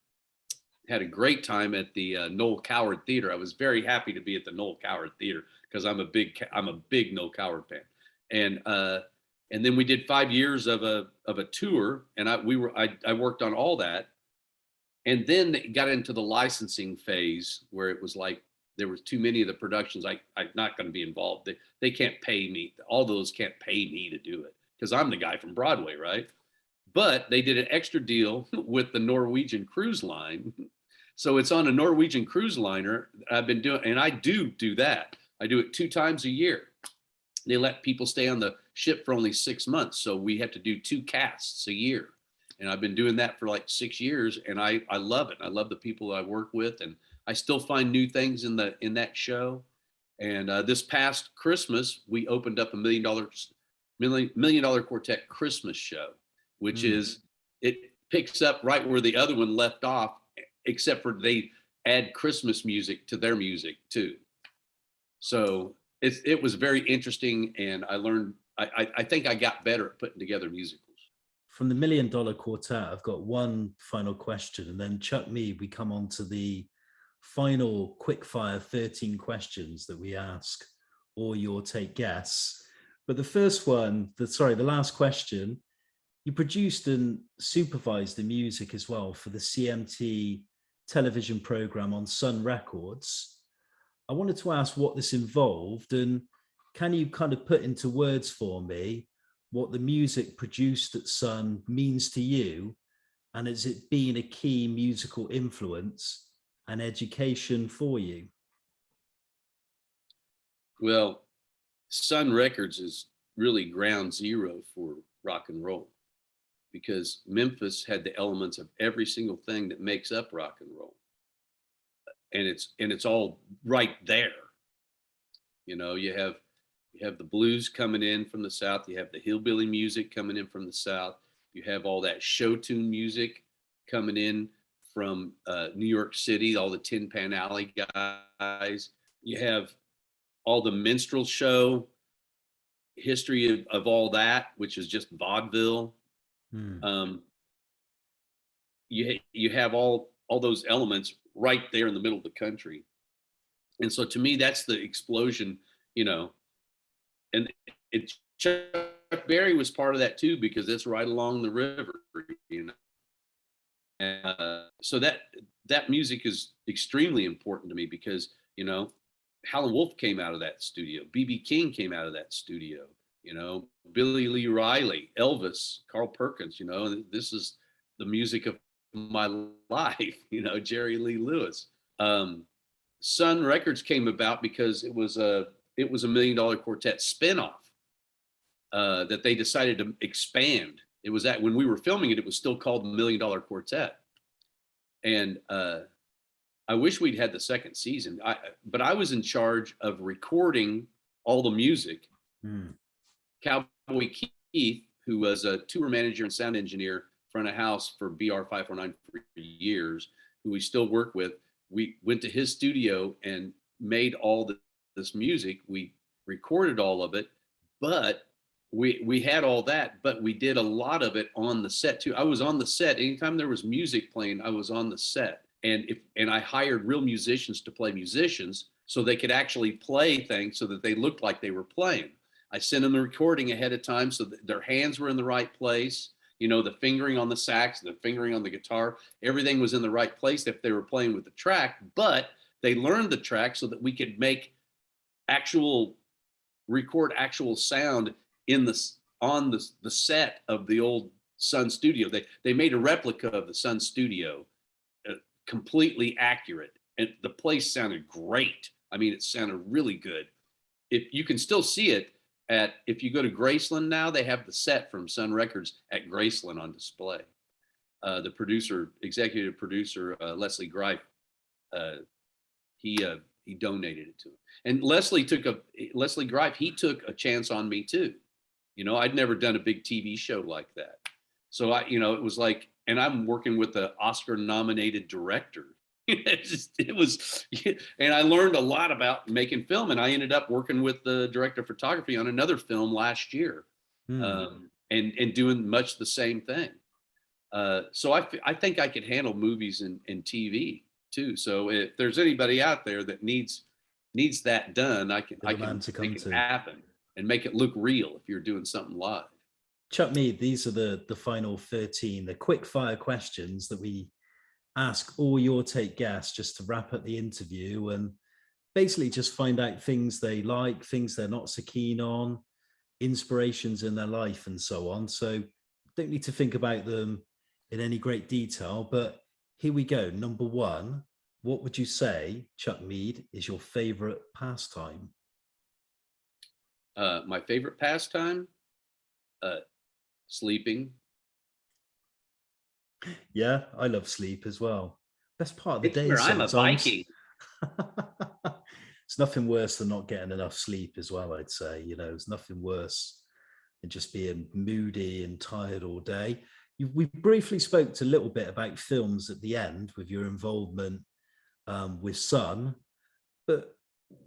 Had a great time at the Noel Coward Theater. I was very happy to be at the Noel Coward Theater because I'm a big Noel Coward fan. And then we did 5 years of a tour, and I worked on all that. And then it got into the licensing phase where it was like there was too many of the productions. I'm not going to be involved. They can't pay me. All those can't pay me to do it because I'm the guy from Broadway, right? But they did an extra deal with the Norwegian Cruise Line. So it's on a Norwegian cruise liner I've been doing, and I do that. I do it 2 times a year. They let people stay on the ship for only 6 months. So we have to do 2 casts a year. And I've been doing that for like 6 years, and I love it. I love the people I work with, and I still find new things in that show. And this past Christmas, we opened up $1 million dollar quartet Christmas show, which is, it picks up right where the other one left off, except for they add Christmas music to their music too. So it was very interesting, and I learned, I think I got better at putting together musicals. From the $1 Million Quartet, I've got one final question, and then Chuck Mead, we come on to the final quickfire 13 questions that we ask all your take guests. But the first one, the last question, you produced and supervised the music as well for the CMT television program on Sun Records. I wanted to ask what this involved, and can you kind of put into words for me what the music produced at Sun means to you, and has it been a key musical influence and education for you? Well, Sun Records is really ground zero for rock and roll, because Memphis had the elements of every single thing that makes up rock and roll. And it's all right there. You know, you have the blues coming in from the South, you have the hillbilly music coming in from the South, you have all that show tune music coming in from New York City, all the Tin Pan Alley guys, you have all the minstrel show history of all that, which is just vaudeville. You have all those elements right there in the middle of the country. And so to me, that's the explosion, you know. And Chuck Berry was part of that too, because it's right along the river, you know. And, so that music is extremely important to me because, you know, Howlin' Wolf came out of that studio, B.B. King came out of that studio, you know, Billy Lee Riley, Elvis, Carl Perkins, you know, this is the music of my life, you know, Jerry Lee Lewis. Sun Records came about because it was a $1 Million Quartet spinoff that they decided to expand. It was that when we were filming it, it was still called $1 Million Quartet. And I wish we'd had the second season, but I was in charge of recording all the music. Cowboy Keith, who was a tour manager and sound engineer front of house for BR5-49 for years, who we still work with, we went to his studio and made all this music. We recorded all of it, but we had all that, but we did a lot of it on the set too. I was on the set. Anytime there was music playing, I was on the set. And I hired real musicians to play musicians so they could actually play things so that they looked like they were playing. I sent them the recording ahead of time so that their hands were in the right place. You know, the fingering on the sax, the fingering on the guitar, everything was in the right place if they were playing with the track, but they learned the track so that we could record actual sound on the set of the old Sun studio. They made a replica of the Sun studio, completely accurate, and the place sounded great. I mean, it sounded really good. If you can still see it if you go to Graceland now, they have the set from Sun Records at Graceland on display. The executive producer, Leslie Greif, he donated it to him. And Leslie Greif, he took a chance on me too. You know, I'd never done a big TV show like that. So it was like, and I'm working with the Oscar nominated director. It was, and I learned a lot about making film, and I ended up working with the director of photography on another film last year, and doing much the same thing. So I think I could handle movies and TV too. So if there's anybody out there that needs that done, I can make it happen and make it look real if you're doing something live. Chuck Mead, these are the final 13, the quick fire questions that we ask all Your Take guests just to wrap up the interview, and basically just find out things they like, things they're not so keen on, inspirations in their life and so on. So don't need to think about them in any great detail, but here we go. Number one, what would you say, Chuck Mead, is your favorite pastime? My favorite pastime? Sleeping. Yeah, I love sleep as well. Best part of the day. I'm a Viking. It's nothing worse than not getting enough sleep as well, I'd say. You know, it's nothing worse than just being moody and tired all day. We briefly spoke a little bit about films at the end with your involvement with Sun, but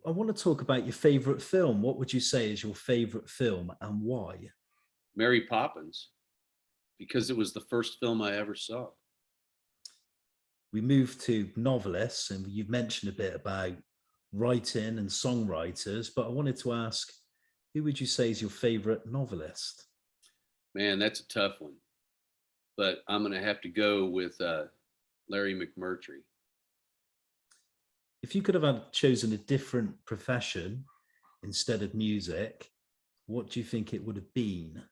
I want to talk about your favorite film. What would you say is your favorite film and why? Mary Poppins, because it was the first film I ever saw. We moved to novelists, and you've mentioned a bit about writing and songwriters, but I wanted to ask, who would you say is your favorite novelist? Man, that's a tough one, but I'm going to have to go with Larry McMurtry. If you could have chosen a different profession instead of music, what do you think it would have been?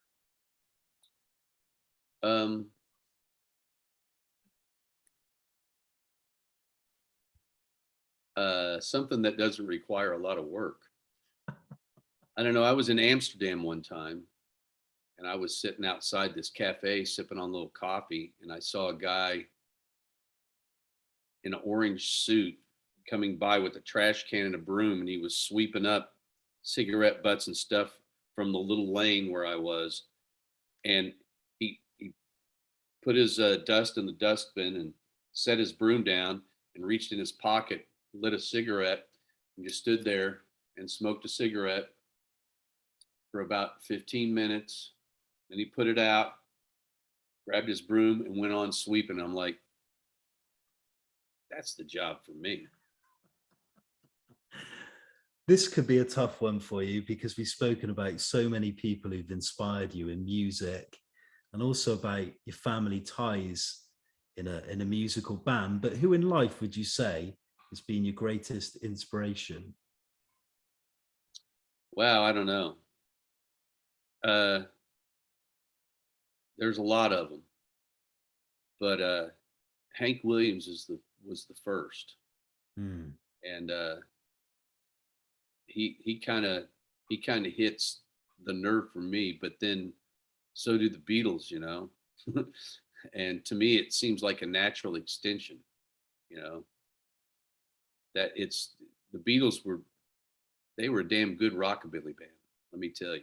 Something that doesn't require a lot of work. I don't know. I was in Amsterdam one time, and I was sitting outside this cafe sipping on a little coffee, and I saw a guy in an orange suit coming by with a trash can and a broom, and he was sweeping up cigarette butts and stuff from the little lane where I was. And he put his dust in the dustbin and set his broom down and reached in his pocket, lit a cigarette, and just stood there and smoked a cigarette for about 15 minutes. Then he put it out, grabbed his broom, and went on sweeping. I'm like, that's the job for me. This could be a tough one for you because we've spoken about so many people who've inspired you in music, and also about your family ties in a musical band. But who in life would you say has been your greatest inspiration? Wow, I don't know. There's a lot of them, but Hank Williams was the first, and he kind of hits the nerve for me. But then so do the Beatles, you know. And to me, it seems like a natural extension, you know. That it's the Beatles were a damn good rockabilly band. Let me tell you,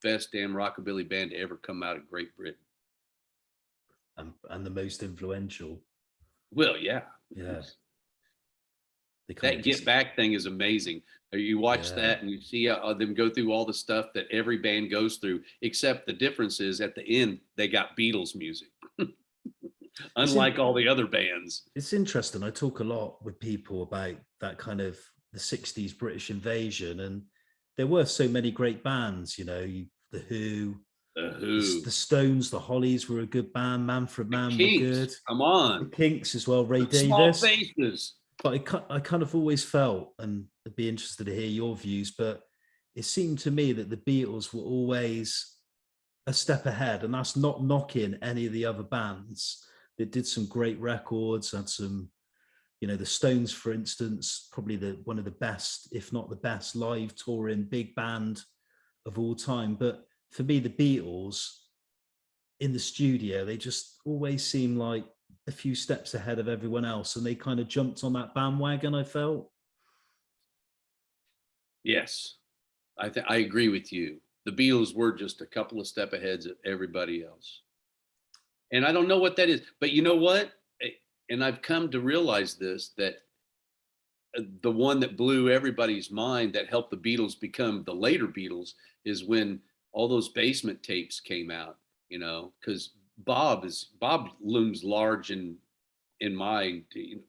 best damn rockabilly band to ever come out of Great Britain, and the most influential. Well, yeah. That Get Back thing is amazing. You watch that and you see them go through all the stuff that every band goes through, except the difference is at the end they got Beatles music. Unlike all the other bands. It's interesting. I talk a lot with people about that kind of the 60s British invasion, and there were so many great bands, you know, the Who, the Stones, the Hollies were a good band, Manfred Mann were good. Come on. The Kinks as well, Ray Davies. Small Faces. But I kind of always felt, and I'd be interested to hear your views, but it seemed to me that the Beatles were always a step ahead, and that's not knocking any of the other bands that did some great records, had some, you know, the Stones, for instance, probably one of the best, if not the best, live touring big band of all time. But for me, the Beatles in the studio, they just always seem like a few steps ahead of everyone else, and they kind of jumped on that bandwagon, I felt. Yes, I agree with you. The Beatles were just a couple of step ahead of everybody else. And I don't know what that is, but you know what? And I've come to realize this, that the one that blew everybody's mind that helped the Beatles become the later Beatles is when all those basement tapes came out, you know, because Bob looms large in my,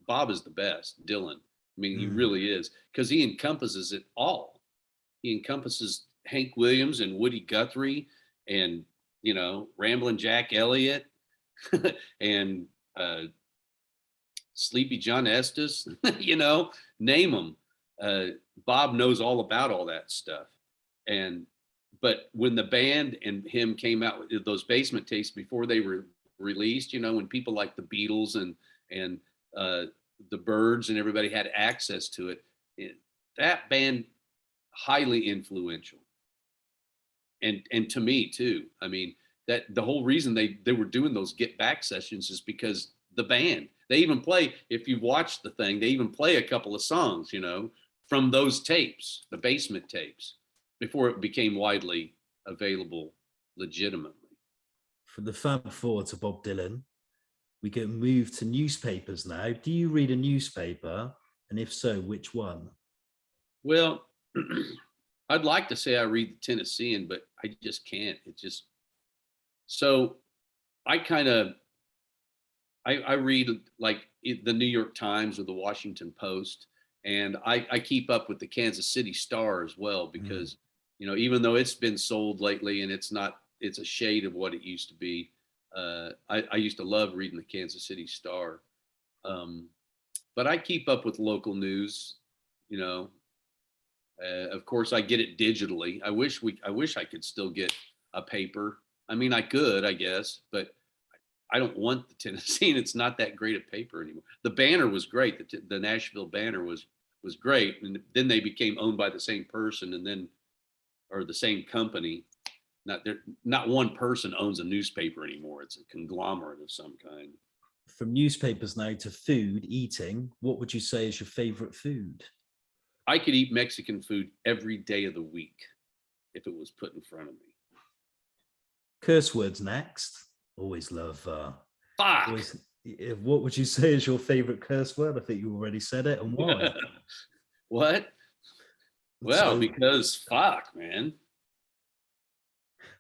Bob is the best, Dylan. I mean, he really is, because he encompasses it all. He encompasses Hank Williams and Woody Guthrie and, you know, Ramblin' Jack Elliott and Sleepy John Estes, you know, name them. Bob knows all about all that stuff. But when the band and him came out with those basement tapes before they were released, you know, when people like the Beatles and the Byrds and everybody had access to it, that band highly influential. And to me too. I mean, that the whole reason they were doing those Get Back sessions is because the band, they even play, if you watch the thing, they even play a couple of songs, you know, from those tapes, the basement tapes, before it became widely available legitimately. From the Fab Four to Bob Dylan, we get moved to newspapers now. Do you read a newspaper? And if so, which one? Well, I'd like to say I read the Tennessean, but I just can't. It just, so I kind of, I read like the New York Times or the Washington Post, and I keep up with the Kansas City Star as well, because, you know, even though it's been sold lately and it's a shade of what it used to be. I used to love reading the Kansas City Star. But I keep up with local news, you know. Of course, I get it digitally. I wish I could still get a paper. I mean, I could, I guess, but I don't want the Tennessean. It's not that great a paper anymore. The Banner was great. The Nashville Banner was great, and then they became owned by the same person, or the same company. Not one person owns a newspaper anymore. It's a conglomerate of some kind. From newspapers now to food, eating, what would you say is your favorite food? I could eat Mexican food every day of the week if it was put in front of me. Curse words next. Always love. Fuck. What would you say is your favorite curse word? I think you already said it, and why? What? Well, because fuck, man.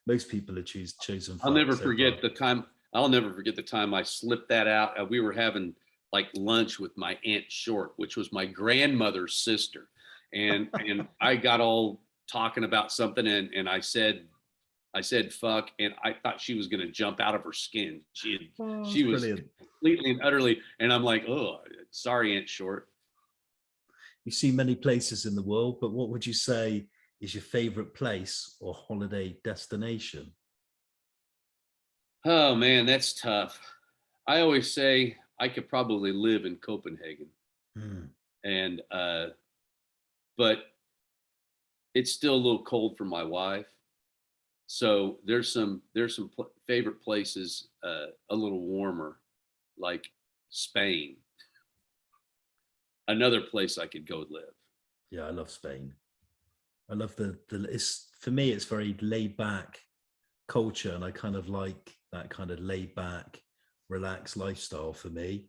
Most people are chosen. I'll never forget the time. I'll never forget the time I slipped that out. We were having like lunch with my Aunt Short, which was my grandmother's sister, and I got all talking about something, and I said fuck, and I thought she was going to jump out of her skin. She was brilliant. Completely and utterly, and I'm like, oh, sorry, Aunt Short. You see many places in the world, but what would you say is your favorite place or holiday destination? Oh man, that's tough. I always say I could probably live in Copenhagen, and but it's still a little cold for my wife. So there's some favorite places a little warmer, like Spain. Another place I could go live. Yeah, I love Spain. I love it's, for me, it's very laid back culture, and I kind of like that kind of laid back, relaxed lifestyle for me.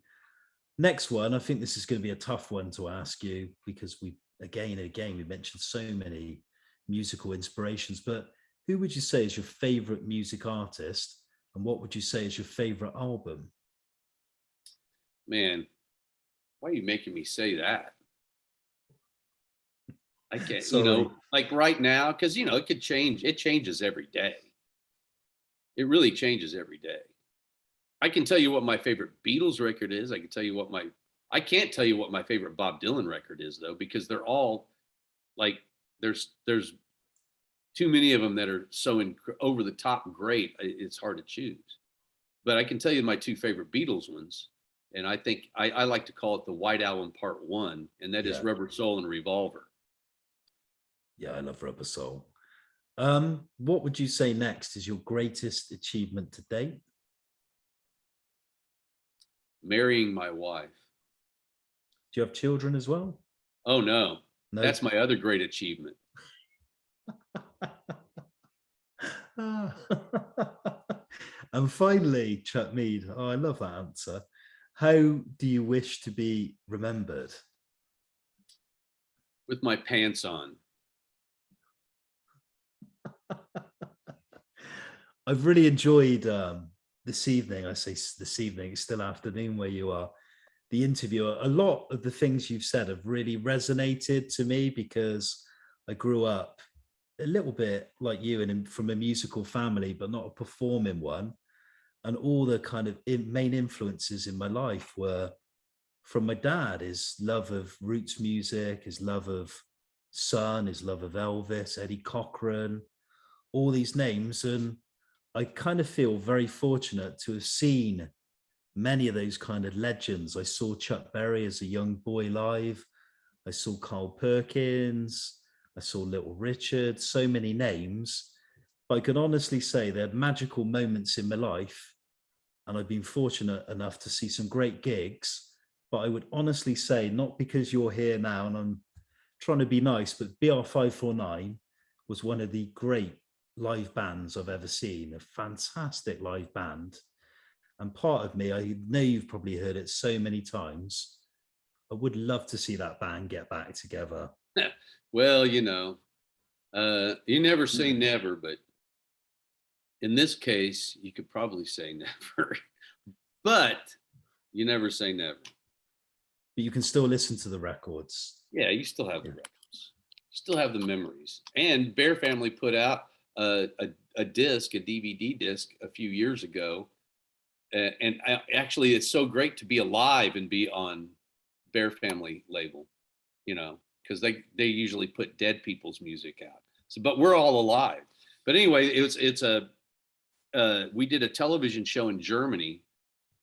Next one, I think this is going to be a tough one to ask you, because we again and again we mentioned so many musical inspirations, but who would you say is your favorite music artist, and what would you say is your favorite album? Man, why are you making me say that? I can't, you know, like right now, because, you know, it could change. It changes every day. It really changes every day. I can tell you what my favorite Beatles record is. I can tell you I can't tell you what my favorite Bob Dylan record is, though, because they're all like, there's too many of them that are so over the top great. It's hard to choose. But I can tell you my two favorite Beatles ones. And I think I like to call it the White Album Part 1, and that is Rubber Soul and Revolver. Yeah, I love Rubber Soul. What would you say next is your greatest achievement to date? Marrying my wife. Do you have children as well? Oh no, No. that's my other great achievement. And finally, Chuck Mead, oh, I love that answer. How do you wish to be remembered? With my pants on. I've really enjoyed this evening. I say this evening, it's still afternoon where you are. The interview, a lot of the things you've said have really resonated to me because I grew up a little bit like you and from a musical family, but not a performing one. And all the kind of main influences in my life were from my dad, his love of roots music, his love of Sun, his love of Elvis, Eddie Cochran, all these names. And I kind of feel very fortunate to have seen many of those kind of legends. I saw Chuck Berry as a young boy live. I saw Carl Perkins. I saw Little Richard, so many names. But I can honestly say they had magical moments in my life. And I've been fortunate enough to see some great gigs. But I would honestly say, not because you're here now and I'm trying to be nice, but BR5-49 was one of the great live bands I've ever seen, a fantastic live band. And part of me, I know you've probably heard it so many times, I would love to see that band get back together. Well, you never say never, but in this case, you could probably say never, but you never say never. But you can still listen to the records. Yeah, you still have the records, you still have the memories. And Bear Family put out a disc, a DVD disc a few years ago. And actually, it's so great to be alive and be on Bear Family label, because they usually put dead people's music out. So, but we're all alive. But anyway, we did a television show in Germany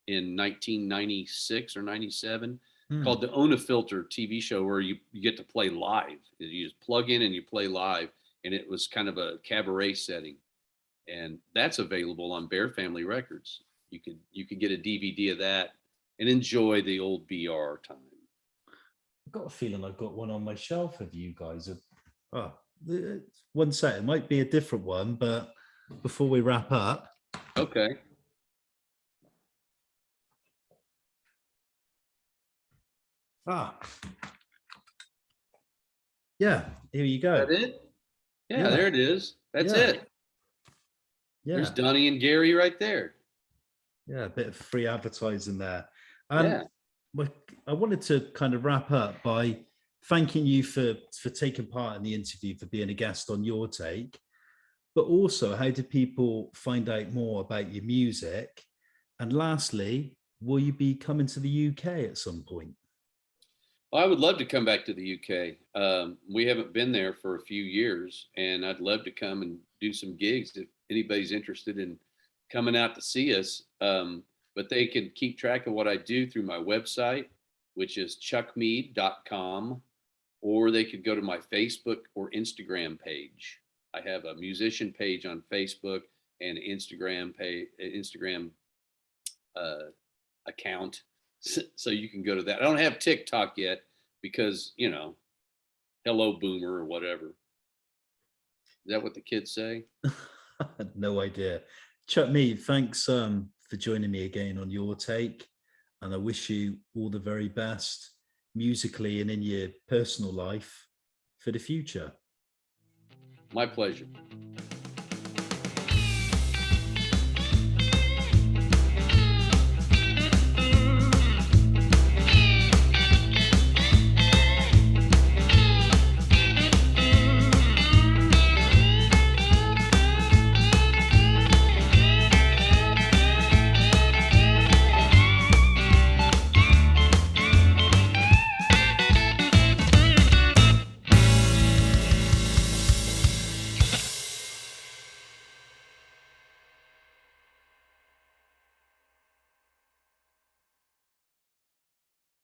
in 1996 or 97 called the Ohne-Filter TV show, where you get to play live. You just plug in and you play live, and it was kind of a cabaret setting, and that's available on Bear Family Records. You could get a DVD of that and enjoy the old BR time. I've got a feeling I've got one on my shelf of you guys. One sec, it might be a different one, but before we wrap up. Okay. Yeah, here you go. Is that it? Yeah, there it is. That's it. Yeah. There's Donnie and Gary right there. Yeah, a bit of free advertising there. And I wanted to kind of wrap up by thanking you for taking part in the interview, for being a guest on Your Take, but also how do people find out more about your music? And lastly, will you be coming to the UK at some point? Well, I would love to come back to the UK. We haven't been there for a few years, and I'd love to come and do some gigs if anybody's interested in coming out to see us. But they can keep track of what I do through my website, which is chuckmead.com, or they could go to my Facebook or Instagram page. I have a musician page on Facebook and Instagram account. So you can go to that. I don't have TikTok yet because, hello boomer or whatever. Is that what the kids say? No idea. Chuck Mead, thanks for joining me again on Your Take. And I wish you all the very best musically and in your personal life for the future. My pleasure.